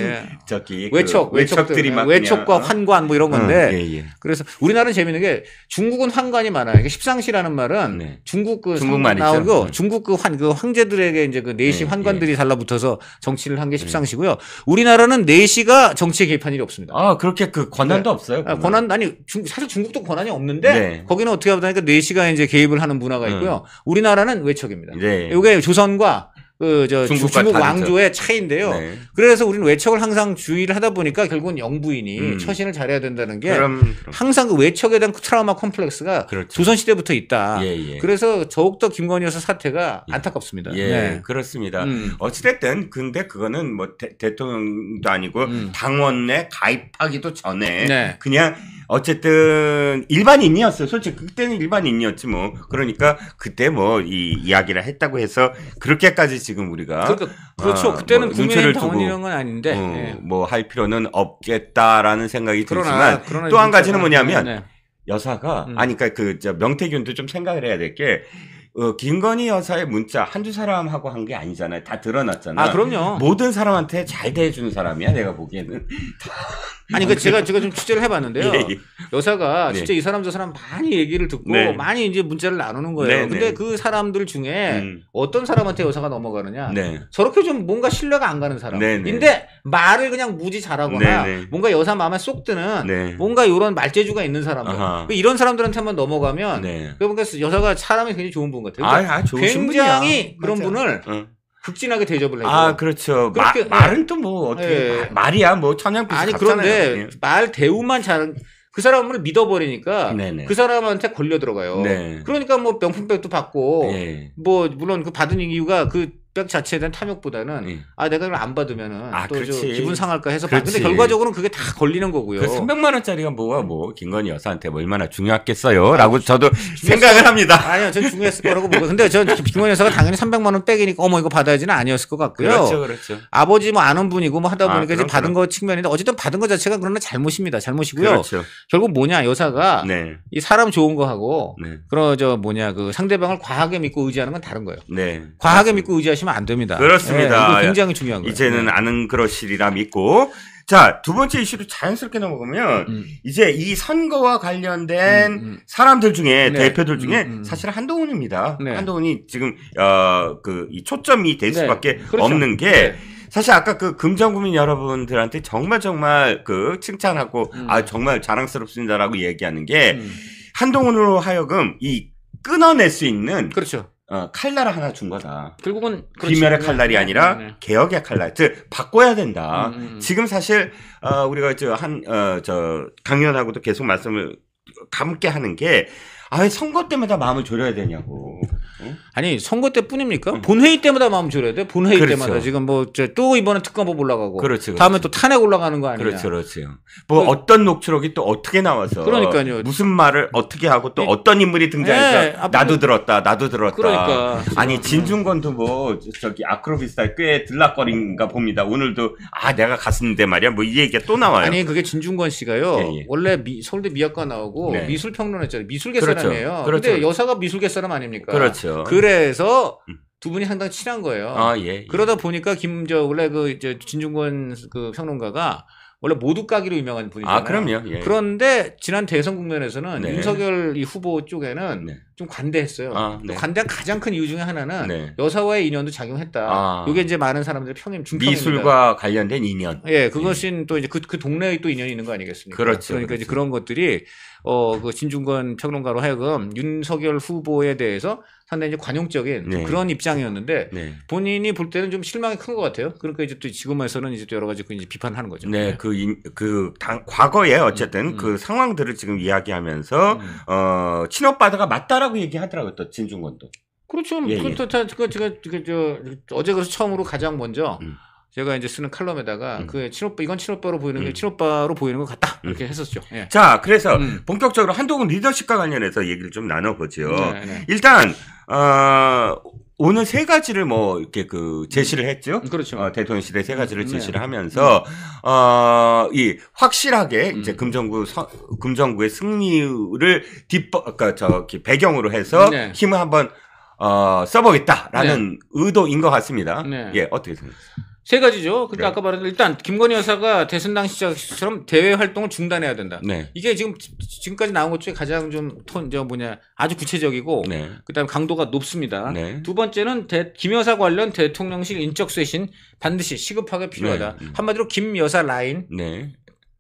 저기 외척들이 막 외척과 환관 뭐 이런 건데. 그래서 우리나라는 재밌는 게 중국은 환관이 많아요. 이게 십상시라는 말은 중국 그 중국말이죠. 나오고 중국 그 황제들에게 이제 그 내시 환관들이 달라붙어서 정치를 한 게 십상시고요. 우리나라는 내시가 정치에 개입한 일이 없습니다. 그렇게 그 권한도 없어요. 사실 중국도 권한이 없는데 거기는 어떻게 하다 보니까 내시가 이제 개입을 하는 문화가 있고요. 우리나라는 외척입니다. 이게 조선과 중국 왕조의 차이인데요. 그래서 우리는 외척을 항상 주의를 하다 보니까 결국은 영부인이 처신을 잘해야 된다는 게 항상 그 외척에 대한 트라우마 콤플렉스가 조선시대부터 있다. 그래서 더욱더 김건희 여사 사태가 안타깝습니다. 그렇습니다. 어찌됐든 근데 그거는 뭐 대통령도 아니고 당원 내 가입하기도 전에 그냥 어쨌든 일반인이었어요. 솔직히 그때는 일반인이었지 뭐. 그러니까 그때 뭐 이 이야기를 했다고 해서 그렇게까지 지금 우리가 그렇죠. 그때는 국민의힘 당원이라는 건 아닌데 뭐 할 필요는 없겠다라는 생각이 들지만 또 한 가지는 뭐냐면 여사가 그러니까 그 명태균도 좀 생각을 해야 될 게 김건희 여사의 문자 한두 사람하고 한 게 아니잖아요. 다 드러났잖아. 그럼요. 모든 사람한테 잘 대해주는 사람이야. 내가 보기에는. 아니 그 제가 좀 취재를 해봤는데요. 예, 예. 여사가 네. 진짜 이 사람 저 사람 많이 얘기를 듣고 네. 많이 이제 문자를 나누는 거예요. 네, 근데 네. 그 사람들 중에 어떤 사람한테 여사가 넘어가느냐? 네. 저렇게 좀 뭔가 신뢰가 안 가는 사람. 네, 네. 근데 말을 그냥 무지 잘하거나 네, 네. 뭔가 여사 마음에 쏙 드는 네. 뭔가 이런 말재주가 있는 사람들. 이런 사람들한테만 넘어가면 네. 그러니까 여사가 사람이 굉장히 좋은 분 같아요. 그러니까 좋으신 굉장히 분이야. 그런 맞아. 분을 극진하게 대접을 해요. 아, 그렇죠. 그렇게, 말은 또 뭐 어떻게 네. 말이야 뭐 천냥빚이 아니 갚잖아요. 그런데 말 대우만 잘 그 사람을 믿어버리니까 네네. 그 사람한테 걸려 들어가요. 네. 그러니까 뭐 명품백도 받고 예. 뭐 물론 그 받은 이유가 그 백 자체에 대한 탐욕보다는 예. 아 내가 이걸 안 받으면은 또 저 기분 상할까 해서 그렇지. 근데 결과적으로는 그게 다 걸리는 거고요. 그 300만 원짜리가 뭐가 뭐 김건희 여사한테 뭐 얼마나 중요했겠어요?라고 저도 생각을 합니다. 아니요, 전 중요했을 거라고 보고. 근데 전 김건희 여사가 당연히 300만 원 백이니까 어머 이거 받아야지는 아니었을 것 같고요. 그렇죠, 그렇죠. 아버지 뭐 아는 분이고 뭐 하다 보니까 이제 받은 그럼. 거 측면인데 어쨌든 받은 거 자체가 그러나 잘못입니다. 잘못이고요. 그렇죠. 결국 뭐냐 여사가 네. 이 사람 좋은 거 하고 네. 그 상대방을 과하게 믿고 의지하는 건 다른 거예요. 네. 과하게 믿고 의지하시면 안 됩니다. 그렇습니다. 네, 이거 굉장히 중요한 거예요. 이제는 네. 아는 그러시리라 믿고. 자, 두 번째 이슈로 자연스럽게 넘어가면 이제 이 선거와 관련된 사람들 중에 네. 대표들 중에 사실 한동훈입니다. 네. 한동훈이 지금 이 초점이 될 네. 수밖에 그렇죠. 없는 게 네. 사실 아까 그 금정구민 여러분들한테 정말 그 칭찬하고 정말 자랑스럽습니다라고 얘기하는 게 한동훈으로 하여금 이 끊어낼 수 있는 그렇죠. 칼날을 하나 준 거다. 결국은 귀멸의 칼날이 아니라 네. 개혁의 칼날, 즉 바꿔야 된다. 지금 사실 우리가 강 의원하고도 계속 말씀을 함께 하는 게 왜 선거 때마다 마음을 졸여야 되냐고. 응? 아니 선거 때뿐입니까? 본회의 때마다 마음 졸여야 돼. 본회의 그렇죠. 때마다 지금 또 이번에 특검법 올라가고 그렇죠. 다음에 또 탄핵 올라가는 거 아니냐. 그렇죠. 뭐 어떤 녹취록이 또 어떻게 나와서 그러니까요. 무슨 말을 어떻게 하고 또 어떤 인물이 등장해서 네, 나도 들었다. 그러니까 아니 진중권도 뭐 저기 아크로비스타에 꽤 들락거린가 봅니다. 오늘도 내가 갔는데 말이야 뭐 이 얘기가 또 나와요. 아니 그게 진중권 씨가요. 예. 원래 서울대 미학과 나오고 네. 미술평론했잖아요. 미술계 그렇죠. 사람이에요. 그렇죠. 근데 여사가 미술계 사람 아닙니까? 그렇죠. 그래서 두 분이 상당히 친한 거예요. 예. 그러다 보니까 원래 진중권 그 평론가가 원래 모두 까기로 유명한 분이잖아요. 그럼요. 예. 그런데 지난 대선 국면에서는 네. 윤석열 이 후보 쪽에는 네. 좀 관대했어요. 네. 관대한 가장 큰 이유 중에 하나는 네. 여사와의 인연도 작용했다. 이게 이제 많은 사람들의 중평입니다. 미술과 관련된 인연. 예, 그것은 또 이제 그 동네에 또 인연이 있는 거 아니겠습니까? 그렇죠. 그러니까 이제 그런 것들이 그 진중권 평론가로 하여금 윤석열 후보에 대해서 상당히 이제 관용적인 네. 그런 입장이었는데 네. 본인이 볼 때는 좀 실망이 큰 것 같아요. 그러니까 이제 또 지금에서는 이제 또 여러 가지 이제 비판하는 거죠. 네, 과거에 어쨌든 그 상황들을 지금 이야기하면서 친오빠가 맞다라고 얘기하더라고요. 또 진중권도. 그렇죠. 예, 제가 어제 그래서 처음으로 가장 먼저 제가 이제 쓰는 칼럼에다가 이건 친오빠로 보이는 게 친오빠로 보이는 것 같다 이렇게 했었죠. 예. 자, 그래서 본격적으로 한동훈 리더십과 관련해서 얘기를 좀 나눠보죠. 네. 일단 오늘 세 가지를 뭐 이렇게 제시를 했죠. 그렇죠. 대통령실에 세 가지를 제시를 하면서 이 확실하게 이제 금정구의 승리를 배경으로 해서 네. 힘을 한번 써보겠다라는 의도인 것 같습니다. 네. 예, 어떻게 생각하세요? 세 가지죠. 그러니까 네. 아까 말한 일단 김건희 여사가 대선 당시처럼 대외 활동을 중단해야 된다. 네. 이게 지금까지 나온 것 중에 가장 좀 아주 구체적이고 네. 그다음에 강도가 높습니다. 네. 두 번째는 김 여사 관련 대통령실 인적 쇄신 반드시 시급하게 필요하다. 네. 한마디로 김 여사 라인 네.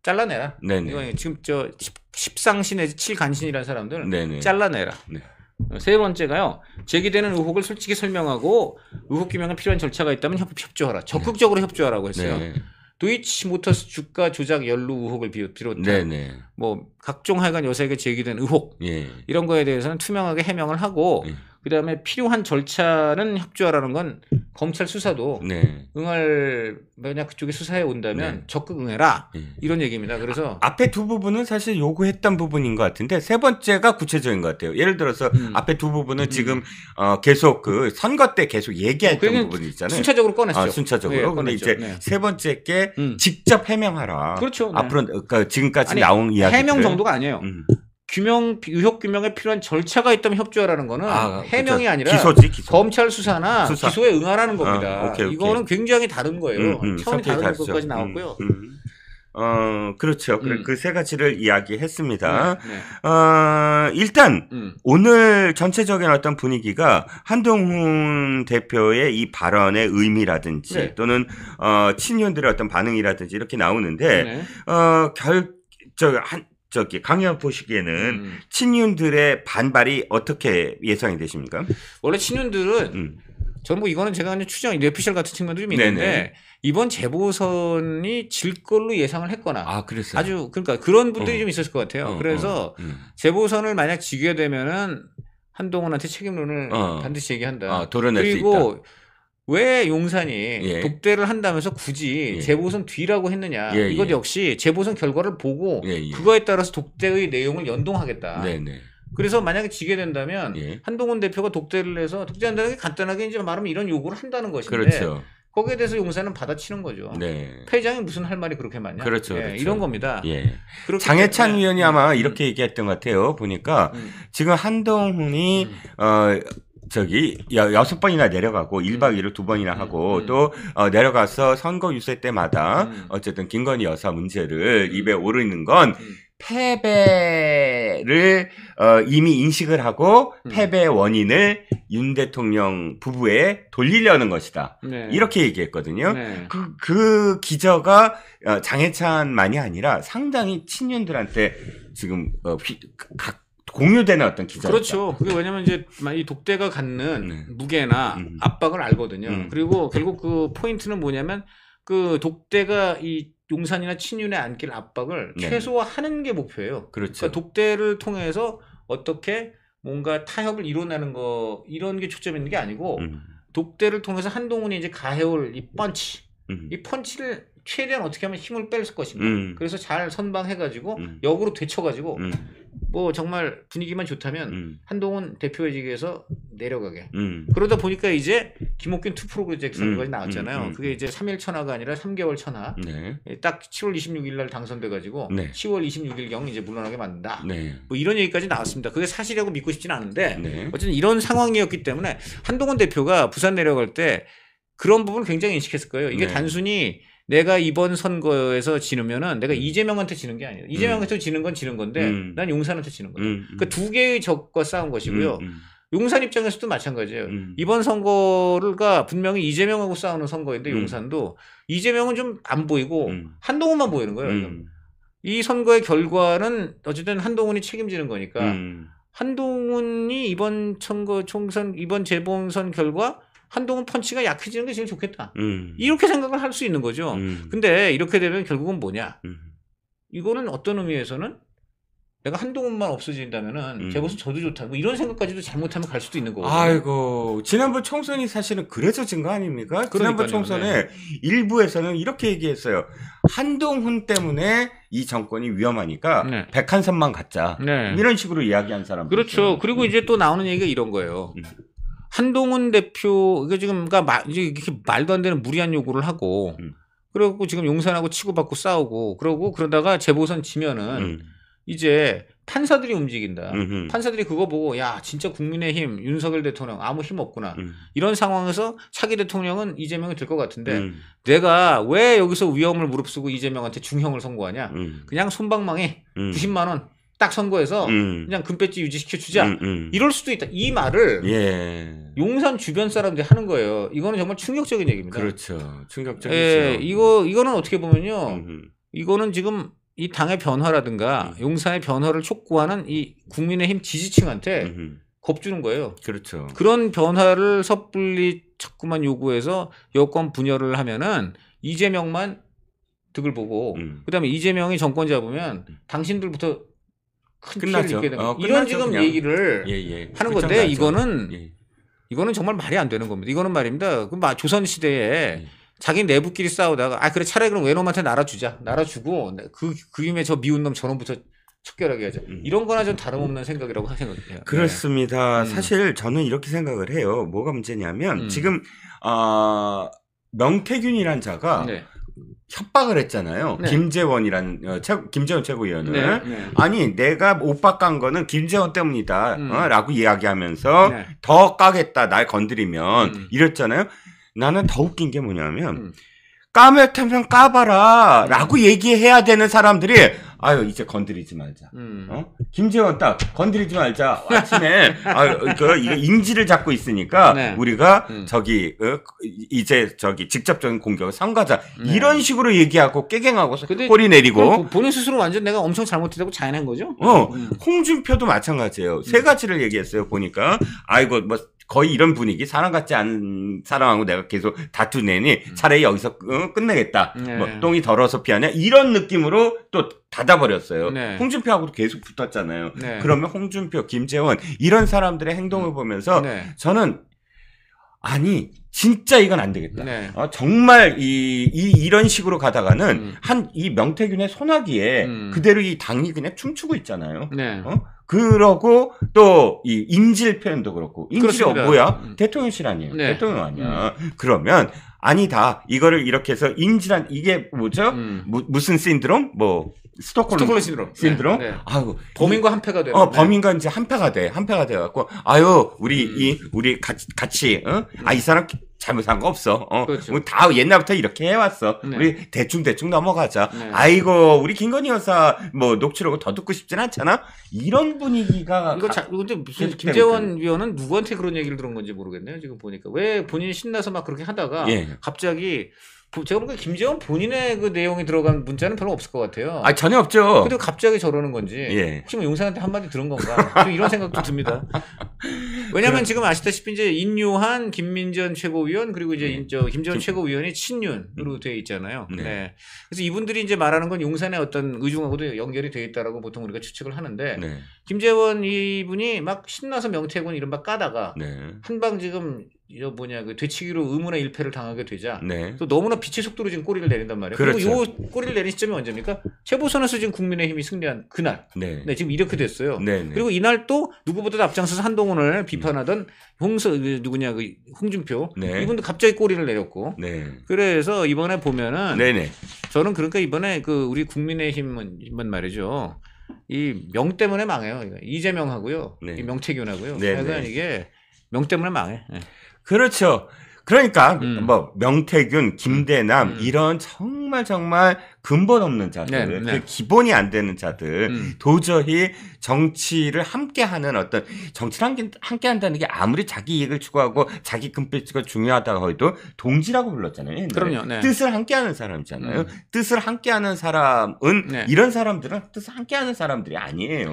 잘라내라. 네네. 이거 지금 10상신 내지 7간신이라는 사람들 네네. 잘라내라. 네. 세 번째가요. 제기되는 의혹을 솔직히 설명하고 의혹 규명에 필요한 절차가 있다면 협조하라. 적극적으로 협조하라고 했어요. 네. 도이치모터스 주가 조작 연루 의혹을 비롯한 네네. 뭐 각종 하여간 여사에게 제기된 의혹 예. 이런 거에 대해서는 투명하게 해명을 하고 예. 그다음에 필요한 절차는 협조하라는 건 검찰 수사도 네. 만약 그쪽에 수사해 온다면 네. 적극 응해라 예. 이런 얘기입니다. 그래서 앞에 두 부분은 사실 요구했던 부분인 것 같은데 세 번째가 구체적인 것 같아요. 예를 들어서 앞에 두 부분은 지금 계속 선거 때 계속 얘기했던 부분이 있잖아요. 순차적으로 꺼냈죠. 순차적으로. 근데 이제 세 번째 게 직접 해명하라. 그렇죠. 네. 앞으로 그러니까 지금까지 나온 이야기 해명 정도가 아니에요. 의혹 규명에 필요한 절차가 있다면 협조하라는 거는 해명이 그렇죠. 아니라 기소지, 기소. 검찰 수사나 기소에 응하라는 겁니다. 오케이. 이거는 굉장히 다른 거예요. 차원이 다른 다르죠. 것까지 나왔고요. 그렇죠. 그 세 가지를 이야기했습니다. 일단 오늘 전체적인 어떤 분위기가 한동훈 대표의 이 발언의 의미라든지 또는 친윤들의 어떤 반응이라든지 이렇게 나오는데 강의원 보시기에는 친윤들의 반발이 어떻게 예상이 되십니까? 원래 친윤들은 저는 뭐 이거는 제가 그냥 추정, 뇌피셜 같은 측면도 좀 있는데 네네. 이번 재보선이 질 걸로 예상을 했거나 그랬어요. 아주 그러니까 그런 분들이 좀 있었을 것 같아요. 그래서 재보선을 만약 지게 되면은 한동훈한테 책임론을 반드시 얘기한다. 도려낼 수 있다. 그리고 왜 용산이 독대를 한다면서 굳이 재보선 뒤라고 했느냐. 이것 역시 재보선 결과를 보고 그거에 따라서 독대의 내용을 연동하겠다. 그래서 만약에 지게 된다면 한동훈 대표가 독대를 해서 독대한다는 게 간단하게 이제 말하면 이런 요구를 한다는 것인데 그렇죠. 거기에 대해서 용산은 받아치는 거죠. 패장이 무슨 할 말이 그렇게 많냐. 그렇죠. 이런 겁니다. 장해찬 위원이 아마 이렇게 얘기했던 것 같아요. 보니까 지금 한동훈이 6번이나 내려가고 1박 2일을 2번이나 하고 또 내려가서 선거 유세 때마다 어쨌든 김건희 여사 문제를 입에 오르는 건 패배를 이미 인식을 하고 패배 원인을 윤 대통령 부부에 돌리려는 것이다. 이렇게 얘기했거든요. 그 기저가 장해찬만이 아니라 상당히 친윤들한테 지금 공유되는 어떤 기자. 그렇죠. 그게 왜냐면 이제 이 독대가 갖는 무게나 압박을 알거든요. 그리고 결국 그 포인트는 뭐냐면 그 독대가 이 용산이나 친윤에 안길 압박을 최소화하는 게 목표예요. 그렇죠. 그러니까 독대를 통해서 어떻게 뭔가 타협을 이뤄내는 거 이런 게 초점이 있는 게 아니고 독대를 통해서 한동훈이 이제 가해올 이 펀치, 이 펀치를 최대한 어떻게 하면 힘을 뺄 것인가. 그래서 잘 선방해가지고 역으로 되쳐가지고 뭐 정말 분위기만 좋다면 한동훈 대표직에서 내려가게. 그러다 보니까 이제 김옥균 2 프로젝트 선거가 나왔잖아요. 그게 이제 3일 천하가 아니라 3개월 천하. 딱 7월 26일 날 당선돼가지고 10월 26일경 이제 물러나게 만든다. 뭐 이런 얘기까지 나왔습니다. 그게 사실이라고 믿고 싶지는 않은데 어쨌든 이런 상황이었기 때문에 한동훈 대표가 부산 내려갈 때 그런 부분을 굉장히 인식했을 거예요. 이게 단순히 내가 이번 선거에서 지르면은 내가 이재명한테 지는 게 아니에요. 이재명한테 지는 건 지는 건데 난 용산한테 지는 거예요. 그러니까 두 개의 적과 싸운 것이고요. 용산 입장에서도 마찬가지예요. 이번 선거가 분명히 이재명하고 싸우는 선거인데 용산도 이재명은 좀 안 보이고 한동훈만 보이는 거예요. 이 선거의 결과는 어쨌든 한동훈이 책임지는 거니까 한동훈이 이번 선거 총선 이번 재보선 결과 한동훈 펀치가 약해지는 게 제일 좋겠다. 이렇게 생각을 할 수 있는 거죠. 근데 이렇게 되면 결국은 뭐냐. 이거는 어떤 의미에서는 내가 한동훈만 없어진다면은 재보선 저도 좋다. 뭐 이런 생각까지도 잘못하면 갈 수도 있는 거거든요. 아이고 지난번 총선이 사실은 그래서 진 거 아닙니까? 지난번 총선에 일부에서는 이렇게 얘기했어요. 한동훈 때문에 이 정권이 위험하니까 백한선만 갖자. 이런 식으로 이야기한 사람. 그렇죠. 그리고 이제 또 나오는 얘기가 이런 거예요. 한동훈 대표, 이거 지금, 이렇게 말도 안 되는 무리한 요구를 하고, 그리고 지금 용산하고 치고받고 싸우고, 그러다가 재보선 지면은, 이제 판사들이 움직인다. 판사들이 그거 보고, 야, 진짜 국민의힘, 윤석열 대통령 아무 힘 없구나. 이런 상황에서 차기 대통령은 이재명이 될 것 같은데, 내가 왜 여기서 위험을 무릅쓰고 이재명한테 중형을 선고하냐? 그냥 솜방망이 90만원. 딱 선거에서 그냥 금배지 유지시켜 주자. 이럴 수도 있다. 이 말을 용산 주변 사람들이 하는 거예요. 이거는 정말 충격적인 얘기입니다. 그렇죠. 충격적이죠. 이거는 어떻게 보면요. 이거는 지금 이 당의 변화라든가 용산의 변화를 촉구하는 이 국민의힘 지지층한테 겁주는 거예요. 그렇죠. 그런 변화를 섣불리 자꾸만 요구해서 여권 분열을 하면은 이재명만 득을 보고 그다음에 이재명이 정권 잡으면 당신들부터 큰 피해를 입게 되는 이런 지금 그냥. 얘기를 하는 건데 이거는 정말 말이 안 되는 겁니다. 이거는 말입니다. 그 조선 시대에 자기 내부끼리 싸우다가 그래 차라리 그럼 외놈한테 날아주자. 날아주고 그 김에 저 미운 놈 저놈부터 척결하게 하자. 이런 거나 좀 다름없는 생각이라고 생각해요. 그렇습니다. 사실 저는 이렇게 생각을 해요. 뭐가 문제냐면 지금 명태균이란 자가 협박을 했잖아요. 김재원이란 김재원 최고위원을 아니 내가 못 바꾼 거는 김재원 때문이다 라고 이야기하면서 더 까겠다 날 건드리면 이랬잖아요. 나는 더 웃긴 게 뭐냐면 까매면 까봐라라고 얘기해야 되는 사람들이 아유 이제 건드리지 말자. 김재원 딱 건드리지 말자. 아침에 이거 인지를 잡고 있으니까 네. 우리가 이제 직접적인 공격을 삼가자. 네. 이런 식으로 얘기하고 깨갱하고 꼬리 내리고 본인 스스로 완전 내가 엄청 잘못했다고 자인한 거죠? 홍준표도 마찬가지예요. 세 가지를 얘기했어요. 보니까 아이고 뭐 거의 이런 분위기 사람 같지 않은 사람하고 내가 계속 다투내니 차라리 여기서 끝내겠다. 네. 뭐 똥이 더러워서 피하냐 이런 느낌으로 또 닫아버렸어요. 네. 홍준표하고도 계속 붙었잖아요. 네. 그러면 홍준표, 김재원 이런 사람들의 행동을 보면서 저는 아니 진짜 이건 안 되겠다. 네. 정말 이런 식으로 가다가는 이 명태균의 소나기에 그대로 이 당이 그냥 춤추고 있잖아요. 네. 그러고 또 이 인질 표현도 그렇고 인질이 뭐야? 대통령실 아니에요. 네. 대통령 아니야. 그러면 아니다. 이거를 이렇게 해서 인질한 이게 뭐죠? 무슨 신드롬? 뭐 스톡홀m 신드롬? 네. 네. 아유, 범인과 한패가 돼. 범인과 이제 한패가 돼. 한패가 돼 갖고 아유, 우리 같이 이 사람 잘못한 거 없어. 그렇죠. 우리 다 옛날부터 이렇게 해왔어. 네. 우리 대충 넘어가자. 네. 아이고, 우리 김건희 여사 뭐 녹취록을 더 듣고 싶진 않잖아. 이런 분위기가. 근데 무슨 김재원 위원은 누구한테 그런 얘기를 들은 건지 모르겠네요. 지금 보니까 왜 본인이 신나서 막 그렇게 하다가 갑자기. 제가 보니까 김재원 본인의 그 내용이 들어간 문자는 별로 없을 것 같아요. 전혀 없죠. 근데 갑자기 저러는 건지. 혹시 뭐 용산한테 한마디 들은 건가? 좀 이런 생각도 듭니다. 왜냐면 지금 아시다시피 이제 인요한, 김민전 최고위원, 그리고 이제 김재원 최고위원이 친윤으로 되어 있잖아요. 네. 그래서 이분들이 이제 말하는 건 용산의 어떤 의중하고도 연결이 되어 있다라고 보통 우리가 추측을 하는데, 김재원 이분이 막 신나서 명태균 이른바 까다가, 한방 지금 그 되치기로 의문의 일패를 당하게 되자 또 너무나 빛의 속도로 지금 꼬리를 내린단 말이에요. 그렇죠. 그리고 이 꼬리를 내린 시점이 언제입니까? 재보선에서 지금 국민의힘이 승리한 그날. 네, 지금 이렇게 됐어요. 그리고 이날 또 누구보다도 앞장서서 한동훈을 비판하던 홍준표 이분도 갑자기 꼬리를 내렸고. 그래서 이번에 보면은 저는 그러니까 이번에 우리 국민의힘은 말이죠. 이 명 때문에 망해요. 이재명하고요, 이 명태균하고요. 그러니까 이게 명 때문에 망해. 그렇죠. 그러니까 뭐 명태균, 김대남 이런 정말 근본 없는 자들, 그 기본이 안 되는 자들, 도저히 정치를 함께하는 어떤 정치를 함께한다는 게 아무리 자기 이익을 추구하고 자기 금배지가 중요하다고 해도 동지라고 불렀잖아요. 그럼요. 뜻을 함께하는 사람이잖아요. 뜻을 함께하는 사람은 이런 사람들은 뜻을 함께하는 사람들이 아니에요.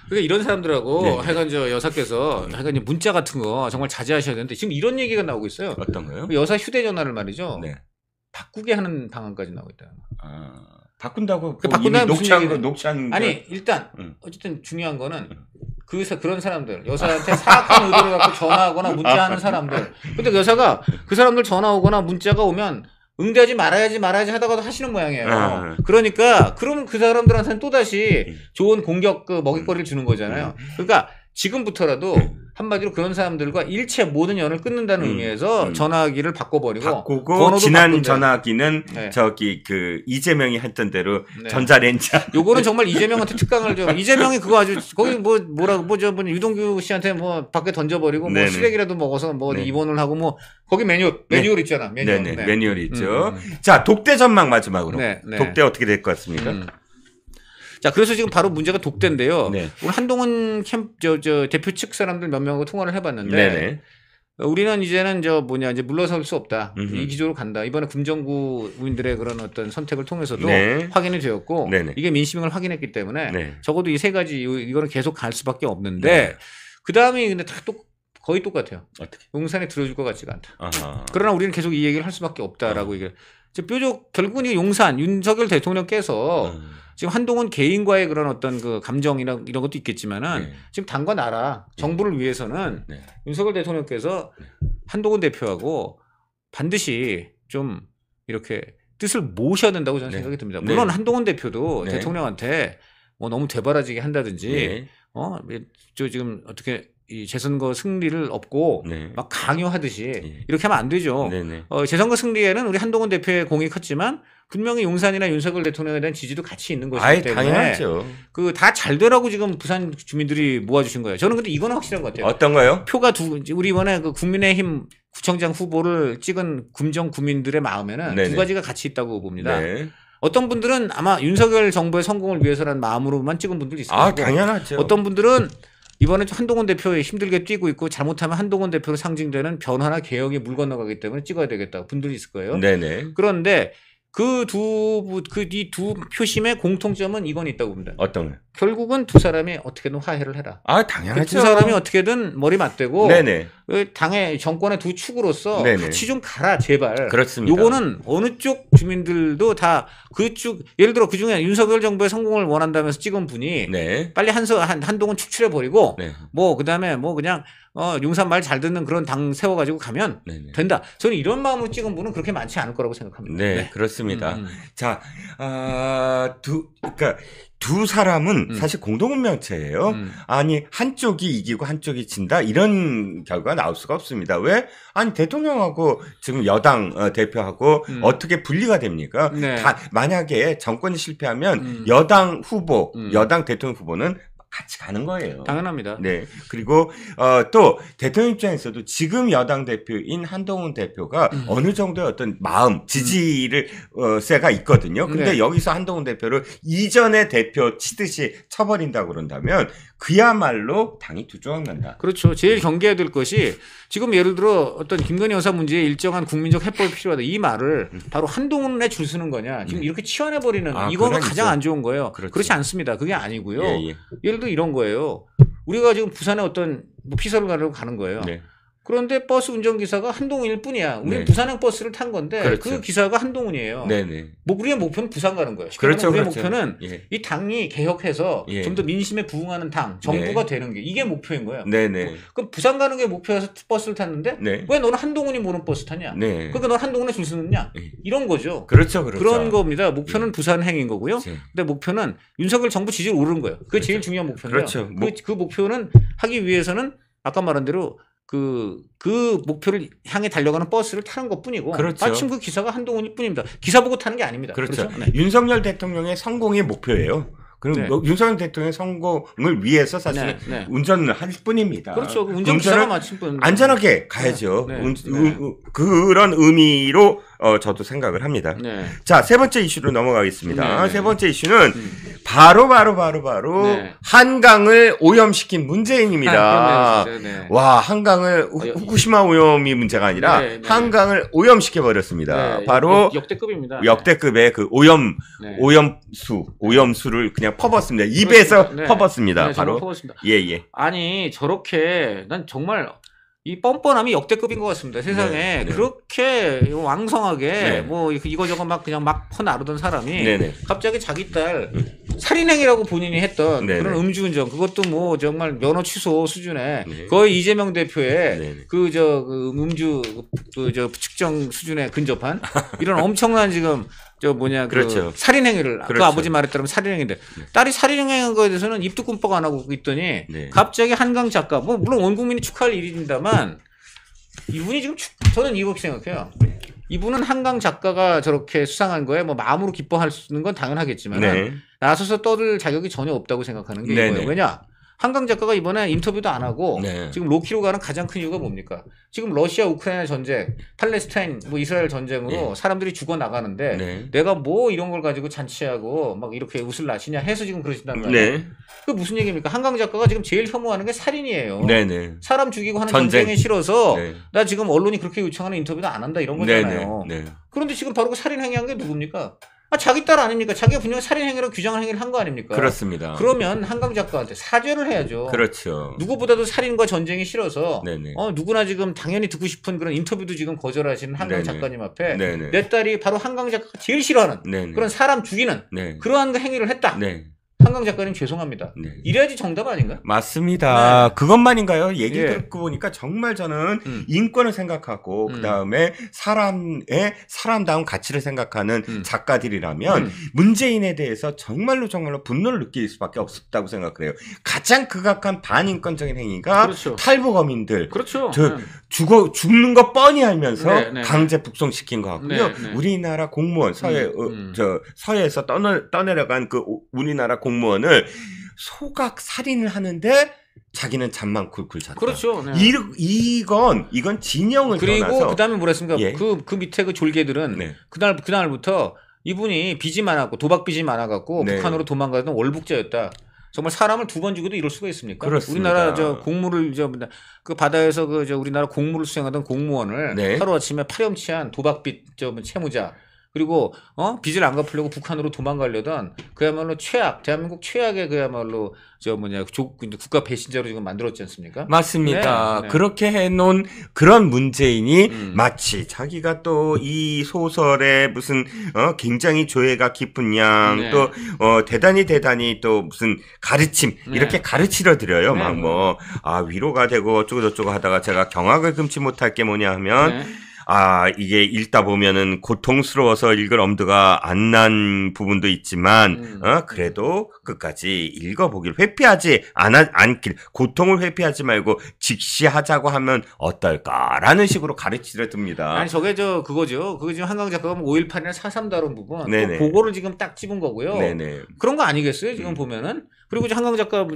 그러니까 이런 사람들하고 하여간 여사께서 하여간 문자 같은 거 정말 자제하셔야 되는데 지금 이런 얘기가 나오고 있어요. 어떤 거요? 여사 휴대전화를 말이죠. 바꾸게 하는 방안까지 나오고 있다. 바꾼다고 바꾼다는 녹취한 아니 일단 어쨌든 중요한 거는 그런 사람들 여사한테 사악한 의도를 갖고 전화하거나 문자하는 사람들. 근데 여사가 그 사람들 전화 오거나 문자가 오면 응대하지 말아야지 하다가도 하시는 모양이에요. 그러니까 그러면 그 사람들한테는 또다시 좋은 공격 먹잇거리를 주는 거잖아요. 그러니까 지금부터라도 한마디로 그런 사람들과 일체 모든 연을 끊는다는 의미에서 전화기를 바꾸고 지난 전화기는 이재명이 했던 대로 전자레인지. 요거는 정말 이재명한테 특강을 이재명이 그거 아주 거기 유동규 씨한테 뭐 밖에 던져버리고 뭐 쓰레기라도 먹어서 입원을 하고 거기 매뉴얼 있잖아. 매뉴얼이 있죠. 자, 독대 전망 마지막으로. 독대 어떻게 될 것 같습니까? 자, 그래서 지금 바로 문제가 독대인데요. 오늘 한동훈 대표 측 사람들 몇 명하고 통화를 해봤는데, 우리는 이제는 이제 물러설 수 없다. 이 기조로 간다. 이번에 금정구인들의 그런 어떤 선택을 통해서도 확인이 되었고, 이게 민심을 확인했기 때문에 적어도 이 세 가지 이거는 계속 갈 수밖에 없는데, 그 다음이 근데 거의 똑같아요. 어떻게? 용산에 들어줄 것 같지가 않다. 그러나 우리는 계속 이 얘기를 할 수밖에 없다라고 이게. 결국은 이 용산 윤석열 대통령께서 지금 한동훈 개인과의 그런 어떤 감정이나 이런 것도 있겠지만은 지금 당과 나라 정부를 위해서는 윤석열 대통령께서 한동훈 대표하고 반드시 좀 이렇게 뜻을 모셔야 된다고 저는 생각이 듭니다. 물론 한동훈 대표도 대통령한테 너무 되바라지게 한다든지 지금 어떻게 이 재선거 승리를 얻고 네. 막 강요하듯이 예. 이렇게 하면 안 되죠. 네네. 재선거 승리에는 우리 한동훈 대표의 공이 컸지만 분명히 용산이나 윤석열 대통령에 대한 지지도 같이 있는 것이기 때문에 당연하죠. 그 다 잘 되라고 지금 부산 주민들이 모아주신 거예요. 저는 근데 이거는 확실한 것 같아요. 어떤가요? 표가 우리 이번에 그 국민의힘 구청장 후보를 찍은 금정 구민들의 마음에는 네네. 두 가지가 같이 있다고 봅니다. 네. 어떤 분들은 아마 윤석열 정부의 성공을 위해서라는 마음으로만 찍은 분들도 있을 거고 당연하죠. 어떤 분들은 이번에 한동훈 대표에 힘들게 뛰고 있고 잘못하면 한동훈 대표로 상징되는 변화나 개혁이 물 건너가기 때문에 찍어야 되겠다 분들이 있을 거예요. 네네. 그런데 이 두 표심의 공통점은 이건 있다고 봅니다. 어떤 거요? 결국은 두 사람이 어떻게든 화해를 해라. 당연하죠. 두 사람이 어떻게든 머리 맞대고 네네. 당의 정권의 두 축으로서 네네. 같이 좀 가라 제발. 그렇습니다. 요거는 어느 쪽 주민들도 다 그쪽 예를 들어 그중에 윤석열 정부의 성공을 원한다면서 찍은 분이 네. 빨리 한동훈 축출해 버리고 네. 그다음에 그냥 용산 말 잘 듣는 그런 당 세워가지고 가면 네네. 된다. 저는 이런 마음으로 찍은 분은 그렇게 많지 않을 거라고 생각합니다. 네, 그렇습니다. 자, 그러니까 두 사람은 사실 공동운명체예요. 아니 한쪽이 이기고 한쪽이 진다 이런 결과가 나올 수가 없습니다. 왜? 아니 대통령하고 지금 여당 대표하고 어떻게 분리가 됩니까? 네. 만약에 정권이 실패하면 여당 후보, 여당 대통령 후보는 같이 가는 거예요. 당연합니다. 네. 그리고 또 대통령 입장에서도 지금 여당 대표인 한동훈 대표가 어느 정도의 어떤 마음, 지지를 세가 있거든요. 근데 네. 여기서 한동훈 대표를 이전의 대표 치듯이 쳐버린다고 그런다면 그야말로 당이 두 조각 난다. 그렇죠. 제일 경계해야 될 것이 지금 예를 들어 어떤 김건희 여사 문제에 일정한 국민적 해법이 필요하다. 이 말을 바로 한동훈에 줄 서는 거냐. 지금 이렇게 치환해버리는 이거는 가장 안 좋은 거예요. 그렇죠. 그렇지 않습니다. 그게 아니고요. 예. 예를 들어 이런 거예요. 우리가 지금 부산에 어떤 피서를 가려고 가는 거예요. 네. 그런데 버스 운전기사가 한동훈일 뿐이야. 우리는 네. 부산행 버스를 탄 건데 그렇죠. 그 기사가 한동훈이에요. 네네. 우리의 목표는 부산 가는 거예요. 그렇죠. 우리의 그렇죠. 목표는 예. 이 당이 개혁해서 예. 좀 더 민심에 부응하는 당, 정부가 되는 게 이게 목표인 거예요. 네네. 그럼 부산 가는 게 목표여서 버스를 탔는데 네. 왜 너는 한동훈이 모는 버스 타냐? 네. 그러니까 너는 한동훈에 줄 서느냐? 예. 이런 거죠. 그렇죠. 그런 겁니다. 목표는 부산 행인 거고요. 그렇죠. 근데 목표는 윤석열 정부 지지를 오르는 거예요. 그게 제일 그렇죠. 중요한 목표인데요. 그렇죠. 그 목표는 하기 위해서는 아까 말한 대로 그 목표를 향해 달려가는 버스를 타는 것뿐이고 그렇죠. 마침 그 기사가 한동훈일 뿐입니다. 기사 보고 타는 게 아닙니다. 그렇죠. 네. 윤석열 대통령의 성공이 목표예요. 그럼 네. 윤석열 대통령의 성공을 위해서 사실 네. 운전을 할 뿐입니다. 그렇죠. 운전기사가 마침 안전하게 가야죠. 네. 그런 의미로 저도 생각을 합니다. 네. 자, 세 번째 이슈로 넘어가겠습니다. 네. 세 번째 이슈는 바로 네. 한강을 오염시킨 문재인입니다. 네. 와, 한강을 후쿠시마 오염이 문제가 아니라 네. 한강을 오염시켜 버렸습니다. 네. 바로 역대급입니다. 역대급의 그 네. 오염수를 그냥 퍼붓습니다. 입에서 네. 퍼붓습니다. 네, 바로. 퍼붓습니다. 예. 아니 저렇게 난 정말 이 뻔뻔함이 역대급인 것 같습니다. 세상에 네. 그렇게 왕성하게 네. 뭐 이거저거 막 그냥 막 퍼나르던 사람이 네네. 갑자기 자기 딸 살인행위라고 본인이 했던 네네. 그런 음주운전 그것도 뭐 정말 면허 취소 수준의 네. 거의 이재명 대표의 네네. 그 음주 측정 수준에 근접한 이런 엄청난 지금 그렇죠. 살인행위를 그 그렇죠. 아버지 말에 따르면 살인행위인데 딸이 살인행위한 거에 대해서는 입도 끔뻑 안 하고 있더니 네. 갑자기 한강 작가 뭐 물론 온 국민이 축하할 일입니다만 이분이 지금 저는 이렇게 생각해요. 이분은 한강 작가가 저렇게 수상한 거에 뭐 마음으로 기뻐하는 건 당연하겠지만 네. 나서서 떠들 자격이 전혀 없다고 생각하는 게 네네. 이거예요. 왜냐? 한강 작가가 이번에 인터뷰도 안 하고 네. 지금 로키로 가는 가장 큰 이유가 뭡니까? 지금 러시아 우크라이나 전쟁, 팔레스타인 뭐 이스라엘 전쟁으로 사람들이 죽어 나가는데 네. 내가 뭐 이런 걸 가지고 잔치하고 막 이렇게 웃을 낯이냐 해서 지금 그러신단 말이에요. 네. 그 무슨 얘기입니까? 한강 작가가 지금 제일 혐오하는 게 살인이에요. 네네. 사람 죽이고 하는 전쟁. 전쟁에 싫어서 네. 나 지금 언론이 그렇게 요청하는 인터뷰도 안 한다 이런 거잖아요. 네네. 네. 그런데 지금 바로 그 살인 행위한 게 누굽니까? 자기 딸 아닙니까? 자기가 분명히 살인 행위로 규정한 행위를 한 거 아닙니까? 그렇습니다. 그러면 한강 작가한테 사죄를 해야죠. 그렇죠. 누구보다도 살인과 전쟁이 싫어서 네네. 누구나 지금 당연히 듣고 싶은 그런 인터뷰도 지금 거절하시는 한강 네네. 작가님 앞에 네네. 내 딸이 바로 한강 작가가 제일 싫어하는 네네. 그런 사람 죽이는 네. 그러한 행위를 했다. 네. 한강 작가님 죄송합니다. 네. 이래야지 정답 아닌가? 맞습니다. 네. 그것만인가요? 얘기 듣고 보니까 정말 저는 인권을 생각하고 그다음에 사람다운 가치를 생각하는 작가들이라면 문재인에 대해서 정말로 분노를 느낄 수밖에 없다고 생각해요. 가장 극악한 반인권적인 행위가 그렇죠. 탈북어민들 그렇죠. 죽는 거 뻔히 알면서 강제 북송시킨 것 같고요. 우리나라 공무원 서해에서 떠내려간 그 우리나라 공무원을 소각 살인을 하는데 자기는 잠만 쿨쿨 잤다. 그렇죠. 네. 이건 진영을 떠나서 그리고 그다음에 뭐라 했습니까? 예. 그 밑에 그 졸개들은 그날부터 이분이 빚이 많았고 도박 빚이 많아갖고 북한으로 도망가던 월북자였다. 정말 사람을 2번 죽여도 이럴 수가 있습니까? 그렇습니다. 우리나라 공무를 그 바다에서 우리나라 공무를 수행하던 공무원을 하루 아침에 파렴치한 도박빚 채무자 그리고 빚을 안 갚으려고 북한으로 도망가려던 그야말로 대한민국 최악의 그야말로 국가 배신자로 지금 만들었지 않습니까? 맞습니다. 네. 그렇게 해놓은 그런 문재인이 마치 자기가 또 이 소설에 무슨 굉장히 조예가 깊은 양 또 대단히 또 무슨 가르침 이렇게 가르치려 드려요. 막 위로가 되고 어쩌고 저쩌고 하다가 제가 경악을 금치 못할 게 뭐냐 하면 이게 읽다 보면은 고통스러워서 읽을 엄두가 안 난 부분도 있지만, 그래도 끝까지 읽어보길 회피하지 않길, 고통을 회피하지 말고 직시하자고 하면 어떨까라는 식으로 가르치려 듭니다. 아니, 저게 그거죠. 그거 지금 한강 작가가 5.18이나 4.3 다룬 부분. 그거를 지금 딱 집은 거고요. 네네. 그런 거 아니겠어요? 지금 보면은? 그리고 이제 한강 작가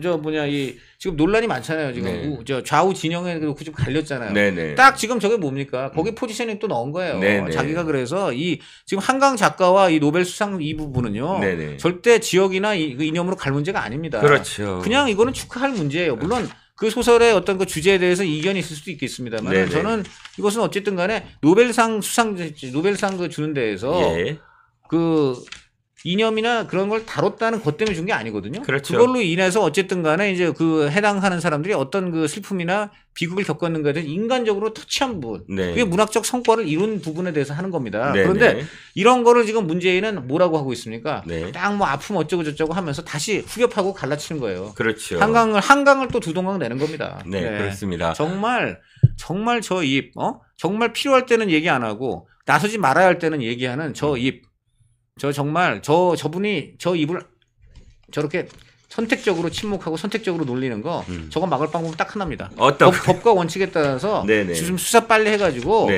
지금 논란이 많잖아요. 지금 좌우 진영에 좀 갈렸잖아요. 네네. 딱 지금 저게 뭡니까? 거기 포지셔닝 또 넣은 거예요. 네네. 자기가 그래서 지금 한강 작가와 이 노벨 수상 이 부분은요. 네네. 절대 지역이나 이념으로 갈 문제가 아닙니다. 그렇죠. 그냥 이거는 축하할 문제예요. 물론 그 소설의 어떤 그 주제에 대해서 이견이 있을 수도 있겠습니다만 저는 이것은 어쨌든 간에 노벨상 주는 데에서 그 이념이나 그런 걸 다뤘다는 것 때문에 준 게 아니거든요. 그렇죠. 그걸로 인해서 어쨌든 간에 이제 그 해당하는 사람들이 어떤 그 슬픔이나 비극을 겪었는가에 대해서 인간적으로 터치한 부분. 그게 문학적 성과를 이룬 부분에 대해서 하는 겁니다. 그런데 이런 거를 지금 문재인은 뭐라고 하고 있습니까? 딱 아픔 어쩌고 저쩌고 하면서 다시 후벼파고 갈라치는 거예요. 그렇죠. 한강을 또 두 동강 내는 겁니다. 그렇습니다. 정말 정말 필요할 때는 얘기 안 하고 나서지 말아야 할 때는 얘기하는 저분이 저 입을 저렇게 선택적으로 침묵하고 선택적으로 놀리는 거 저거 막을 방법은 딱 하나입니다. 법과 원칙에 따라서 지금 수사 빨리 해가지고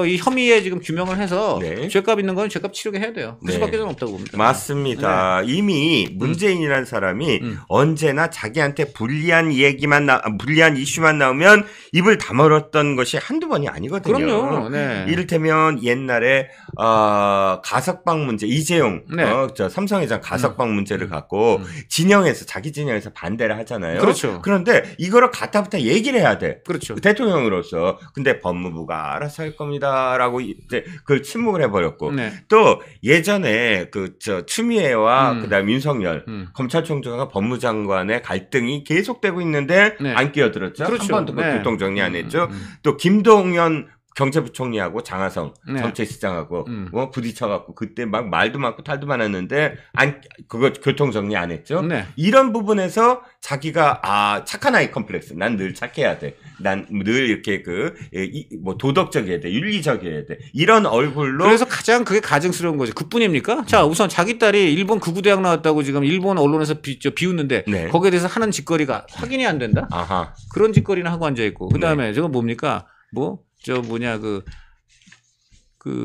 이 혐의에 지금 규명을 해서 죄값 있는 건 죄값 치르게 해야 돼요. 그 수밖에 없다고 봅니다. 맞습니다. 이미 문재인이라는 사람이 언제나 자기한테 불리한 이슈만 나오면 입을 다물었던 것이 한두 번이 아니거든요. 그럼요. 이를테면 옛날에 가석방 문제 이재용 삼성회장 가석방 문제를 갖고 자기 진영에서 반대를 하잖아요. 그렇죠. 그런데 이거를 갖다부터 얘기를 해야 돼. 그렇죠. 대통령으로서. 근데 법무부가 알아서 할 겁니다라고 이제 그걸 침묵을 해버렸고 또 예전에 추미애와 그다음 윤석열 검찰총장과 법무장관의 갈등이 계속되고 있는데 안 끼어들었죠. 그렇죠. 한 번도 교통 정리 안 했죠. 또 김동연 경제부총리하고 장하성 정책시장하고 부딪혀갖고 그때 막 말도 많고 탈도 많았는데 그거 교통 정리 안 했죠. 이런 부분에서 자기가 착한 아이 컴플렉스. 난 늘 착해야 돼. 난 늘 이렇게 도덕적이어야 돼, 윤리적이어야 돼. 이런 얼굴로. 그래서 가장 그게 가증스러운 거죠. 그뿐입니까? 자, 우선 자기 딸이 일본 극우대학 나왔다고 지금 일본 언론에서 비웃는데 거기에 대해서 하는 짓거리가 확인이 안 된다. 그런 짓거리는 하고 앉아 있고. 그 다음에 저거 뭡니까?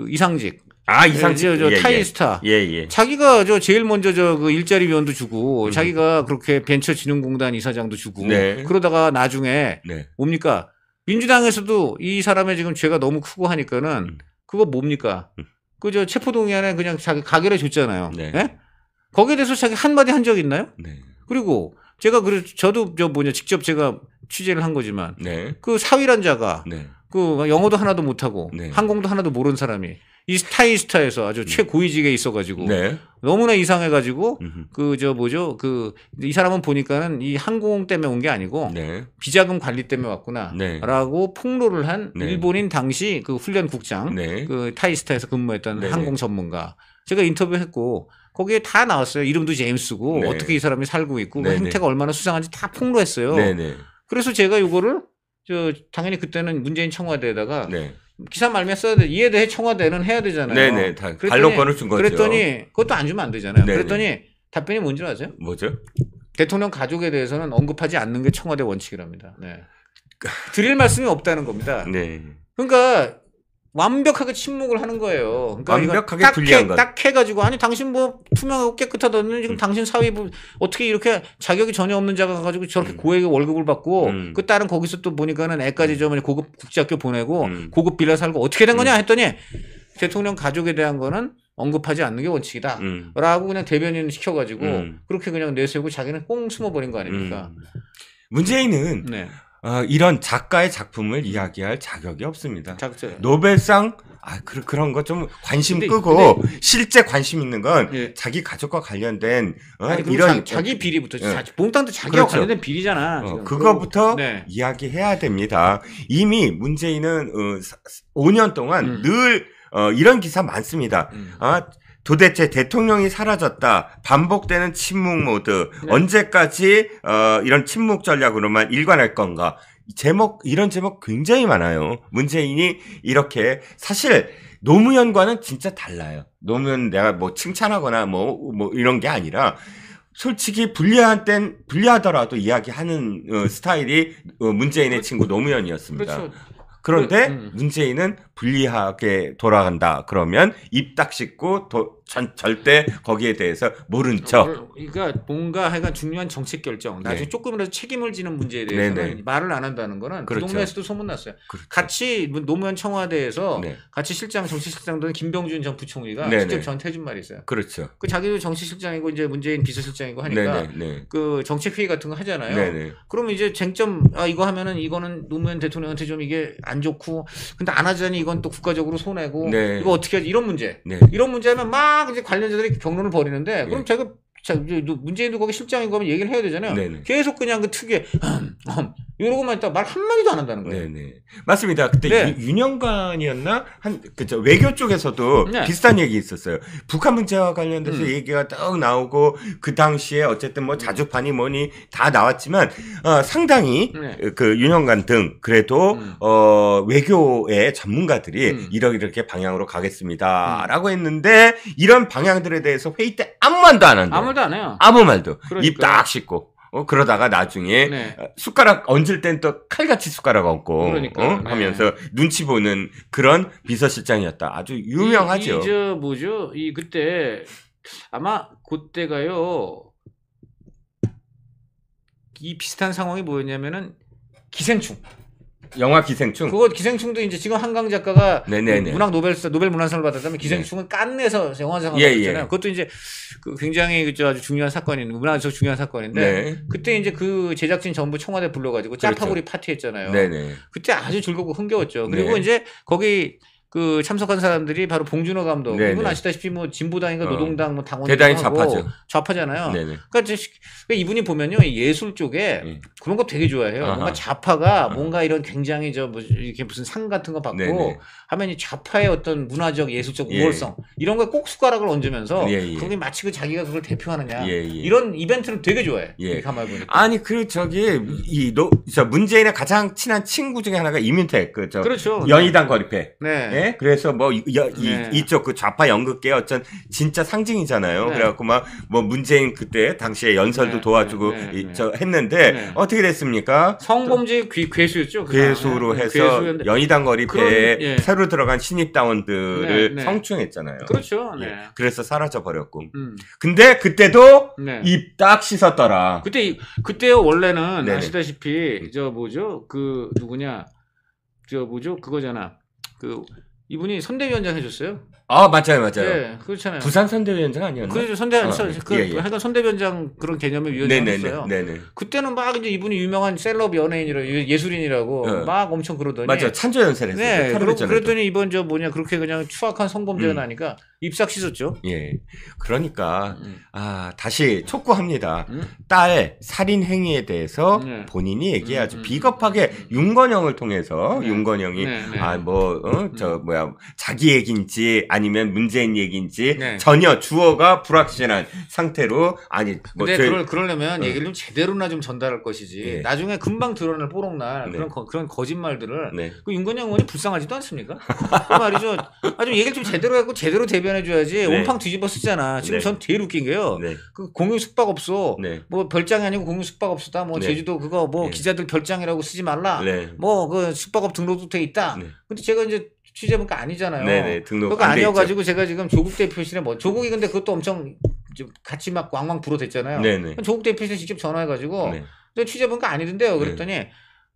이상직. 이상직. 타이스타. 자기가 자일 먼저 그 일자리 위원도 주고, 자기가 그렇게 벤처진흥공단 이사장도 주고, 그러다가 나중에 뭡니까? 민주당에서도 이 사람의 지금 죄가 너무 크고 하니까는 그거 뭡니까? 체포동의안에 그냥 자기 가결해 줬잖아요. 거기에 대해서 자기 한마디 한 적 있나요? 그리고 저도 직접 제가 취재를 한 거지만, 그 사위란 자가 그 영어도 하나도 못하고 항공도 하나도 모르는 사람이 이 타이스타에서 아주 최고위직에 있어가지고 너무나 이상해가지고 이 사람은 보니까는 이 항공 때문에 온 게 아니고 비자금 관리 때문에 왔구나라고 폭로를 한 일본인 당시 그 훈련국장 그 타이스타에서 근무했던 항공 전문가 제가 인터뷰했고 거기에 다 나왔어요. 이름도 제임스고 네. 어떻게 이 사람이 살고 있고 그 네네. 행태가 얼마나 수상한지 다 폭로했어요. 네네. 그래서 제가 이거를 당연히 그때는 문재인 청와대에다가 네. 기사 말미에 써야 돼. 이에 대해 청와대는 해야 되잖아요. 네네. 반론권을 준 거죠. 그랬더니 그것도 안 주면 안 되잖아요. 네네. 그랬더니 답변이 뭔지 아세요? 뭐죠? 대통령 가족에 대해서는 언급하지 않는 게 청와대 원칙이랍니다. 네. 드릴 말씀이 없다는 겁니다. 네. 그러니까 완벽하게 침묵을 하는 거예요. 그러니까 완벽하게 불리한 것. 딱 해가지고 아니 당신 뭐 투명하고 깨끗하다더니 지금 당신 사위부 어떻게 이렇게 자격이 전혀 없는 자가 가지고 저렇게 고액의 월급을 받고 그 딸은 거기서 또 보니까는 애까지 좀 고급 국제학교 보내고 고급 빌라 살고 어떻게 된 거냐 했더니 대통령 가족에 대한 거는 언급하지 않는 게 원칙이다. 라고 그냥 대변인 시켜가지고 그렇게 그냥 내세우고 자기는 꽁 숨어버린 거 아닙니까? 문재인은 네. 이런 작가의 작품을 이야기할 자격이 없습니다. 작죠. 노벨상 그런 거 좀 관심 끄고 실제 관심 있는 건 예. 자기 가족과 관련된 이런 자기 비리부터 몽땅도 자기와 그렇죠. 관련된 비리잖아. 그거부터 네. 이야기해야 됩니다. 이미 문재인은 5년 동안 늘 이런 기사 많습니다. 도대체 대통령이 사라졌다. 반복되는 침묵 모드. 네. 언제까지 이런 침묵 전략으로만 일관할 건가. 이런 제목 굉장히 많아요. 문재인이 이렇게 사실 노무현과는 진짜 달라요. 노무현 내가 뭐 칭찬하거나 뭐 이런 게 아니라 솔직히 불리하더라도 이야기하는 스타일이 문재인의 친구 노무현이었습니다. 그렇죠. 그런데 문재인은 불리하게 돌아간다. 그러면 입 딱 씻고 절대 거기에 대해서 모른 척. 그러니까 뭔가 하여간 중요한 정책 결정, 나중에 조금이라도 책임을 지는 문제에 대해서는 말을 안 한다는 거는 그렇죠. 그 동네에서도 소문났어요. 그렇죠. 같이 노무현 청와대에서 같이 정치실장도 김병준 전 부총리가 직접 저한테 해준 말이 있어요. 그렇죠. 그 자기도 정치실장이고 이제 문재인 비서실장이고 하니까 그 정책회의 같은 거 하잖아요. 그러면 이제 쟁점 이거 하면은 이거는 노무현 대통령한테 좀 이게 안 좋고 근데 안 하자니 이건 또 국가적으로 손해고 이거 어떻게 하지 이런 문제 이런 문제 하면 막 이제 관련자들이 경론을 벌이는데 그럼 제가 문재인도 거기 실장인 거면 얘기를 해야 되잖아요. 계속 그냥 그 특유의 이러고만 있다 말 한마디도 안 한다는 거예요. 맞습니다. 그때 윤영관이었나? 외교 쪽에서도 비슷한 얘기 있었어요. 북한 문제와 관련돼서 얘기가 딱 나오고 그 당시에 어쨌든 뭐 자주판이 뭐니 다 나왔지만 상당히 그 윤영관 등 그래도 외교의 전문가들이 이렇게 방향으로 가겠습니다. 라고 했는데 이런 방향들에 대해서 회의 때 아무 말도 안 한다. 아무 말도 안 해요. 아무 말도. 그러니까. 입 딱 씻고. 그러다가 나중에 숟가락 얹을 땐 또 칼같이 숟가락 얹고 하면서 눈치 보는 그런 비서실장이었다. 아주 유명하죠. 그때 아마 그때가요. 이 비슷한 상황이 뭐였냐면은 기생충. 영화 기생충. 그거 기생충도 이제 지금 한강 작가가 문학 노벨 문학상을 받았다면 기생충은 깐에서 영화상을 받았잖아요. 그것도 이제 굉장히 아주 중요한 사건인 문화적 중요한 사건인데 그때 이제 그 제작진 전부 청와대 불러가지고 짜파구리 파티했잖아요. 그때 아주 즐겁고 흥겨웠죠. 그리고 이제 거기 그 참석한 사람들이 바로 봉준호 감독. 이분 아시다시피 뭐 진보당인가 노동당 뭐 당원이고 대단히 좌파잖아요. 그러니까 이분이 보면요 예술 쪽에 그런 거 되게 좋아해요. 뭔가 좌파가 뭔가 이런 굉장히 이렇게 무슨 상 같은 거 받고 하면 이 좌파의 어떤 문화적 예술적 우월성 이런 거에 꼭 숟가락을 얹으면서 그게 마치 자기가 그걸 대표하느냐 이런 이벤트를 되게 좋아해. 가만히 보니까. 아니 문재인의 가장 친한 친구 중에 하나가 이민택 그렇죠. 연희당 거리패. 그래서 뭐 이쪽 그 좌파 연극계 어떤 진짜 상징이잖아요. 그래갖고 막 뭐 문재인 그때 당시에 연설도 도와주고 했는데 어떻게 됐습니까? 성범죄 괴수였죠. 괴수로 해서 연희당 거리패에 새로 들어간 신입당원들을 성추행했잖아요. 그렇죠. 그래서 사라져 버렸고. 근데 그때도 입 딱 씻었더라. 그때요 원래는 아시다시피 그 누구냐 그거잖아. 이분이 선대위원장 해줬어요. 맞아요. 네, 그렇잖아요. 부산 선대위원장 아니었나? 그렇죠. 하여간 선대위원장 그런 개념의 위원장이었어요. 그때는 막 이제 이분이 유명한 셀럽 연예인이라고 예술인이라고 막 엄청 그러더니. 맞아. 찬조 연설했어요. 그랬더니 이번 그렇게 그냥 추악한 성범죄가 나니까 입싹 씻었죠. 그러니까 다시 촉구합니다. 딸 살인 행위에 대해서 본인이 얘기해야죠. 비겁하게 윤건영을 통해서 윤건영이 자기 얘기인지 아니면 문재인 얘기인지 네. 전혀 주어가 불확실한 상태로 아니 뭐 근데 그러려면 얘기를 좀 제대로나 좀 전달할 것이지 네. 나중에 금방 드러날 뽀록날 네. 그런 거짓말들을 네. 그 윤건영 의원이 불쌍하지도 않습니까? 그 말이죠. 아주 얘기를 좀 제대로 하고 제대로 대변해줘야지 네. 온팡 뒤집어 쓰잖아. 지금 네. 전 제일 웃긴 게요. 네. 그 공유 숙박업소 네. 뭐 별장이 아니고 공유 숙박업소다. 뭐 네. 제주도 그거 뭐 네. 기자들 별장이라고 쓰지 말라. 네. 뭐 그 숙박업 등록도 돼 있다. 네. 근데 제가 이제 취재본가 아니잖아요. 네네, 등록 그거 아니어가지고 제가 지금 조국 대표실에 뭐 조국이 근데 그것도 엄청 같이 막 왕왕 불어댔잖아요. 네네. 조국 대표실 직접 전화해가지고 네. 취재본가 아니던데요. 그랬더니 네.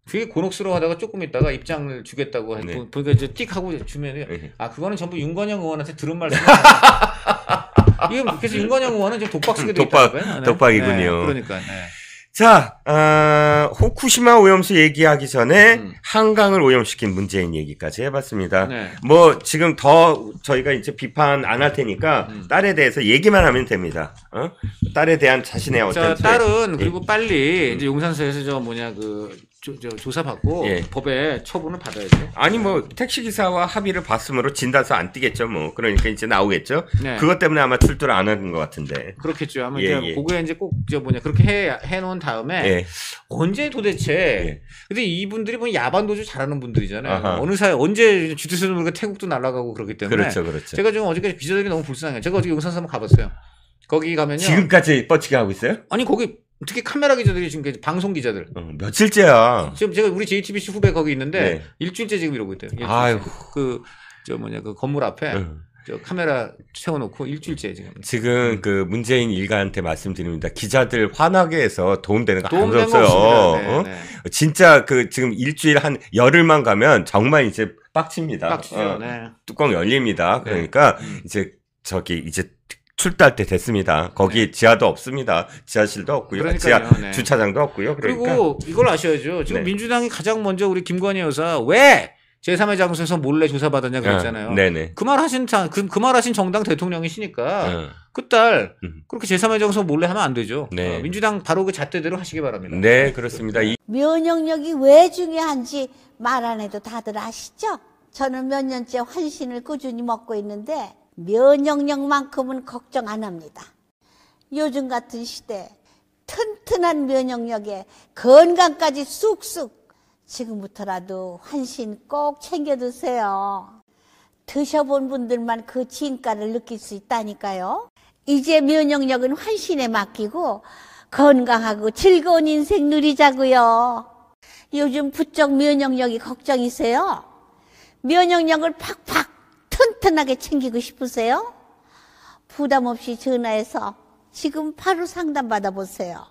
되게 곤혹스러워하다가 조금 있다가 입장을 주겠다고 네. 보니까 이제 띡 하고 주면 아 그거는 전부 윤건영 의원한테 들은 말씀. 그래서 윤건영 의원은 지금 독박 쓰게 돼 있다고요. 독박이군요. 네, 그러니까. 네. 자, 후쿠시마 오염수 얘기하기 전에 한강을 오염시킨 문재인 얘기까지 해봤습니다. 네. 뭐 지금 더 저희가 이제 비판 안 할 테니까 딸에 대해서 얘기만 하면 됩니다. 딸에 대한 자신의 어떤 딸은 그리고 빨리 이제 용산서에서 조사받고 예. 법에 처분을 받아야죠. 아니 뭐 택시기사와 합의를 봤으므로 진단서 안 띄겠죠 뭐. 그러니까 이제 나오겠죠. 네. 그것 때문에 아마 출두를 안 하는 것 같은데. 그렇겠죠. 아마 이제 그거에 이제 꼭 그렇게 해놓은 다음에 예. 언제 도대체 예. 근데 이분들이 뭐 야반도주 잘하는 분들이잖아요. 아하. 어느 사이 언제 주투수는 모르게 태국도 날아가고 그러기 때문에 그렇죠. 제가 지금 어저께 기자들이 너무 불쌍해요. 제가 어저께 용산서 한번 가봤어요. 거기 가면요. 지금까지 뻗치게 하고 있어요? 아니 거기 특히 카메라 기자들이 지금 방송 기자들. 며칠째야. 지금 제가 우리 JTBC 후배 거기 있는데 네. 일주일째 지금 이러고 있대요. 아유. 그 건물 앞에 저 카메라 세워놓고 일주일째 지금. 지금 그 문재인 일가한테 말씀드립니다. 기자들 화나게 해서 도움되는 거 아무도 없어요. 네, 네. 진짜 그 지금 일주일 한 열흘만 가면 정말 이제 빡칩니다. 빡치죠. 네. 뚜껑 열립니다. 그러니까 이제 이제 출두할 때 됐습니다. 거기 네. 지하도 없습니다. 지하실도 없고요. 지하 네. 주차장도 없고요. 그러니까. 그리고 이걸 아셔야죠. 지금 네. 민주당이 가장 먼저 우리 김건희 여사 왜 제3의 장소에서 몰래 조사받았냐 그랬잖아요. 그 말 하신 정당 대통령이시니까 그 딸 그렇게 제3의 장소 몰래 하면 안 되죠. 네. 민주당 바로 그 잣대대로 하시기 바랍니다. 네, 그렇습니다. 면역력이 왜 중요한지 말 안 해도 다들 아시죠? 저는 몇 년째 환신을 꾸준히 먹고 있는데 면역력만큼은 걱정 안 합니다. 요즘 같은 시대 튼튼한 면역력에 건강까지 쑥쑥 지금부터라도 환신 꼭 챙겨 드세요. 드셔본 분들만 그 진가를 느낄 수 있다니까요. 이제 면역력은 환신에 맡기고 건강하고 즐거운 인생 누리자고요. 요즘 부쩍 면역력이 걱정이세요? 면역력을 팍팍 튼튼하게 챙기고 싶으세요? 부담 없이 전화해서 지금 바로 상담 받아보세요.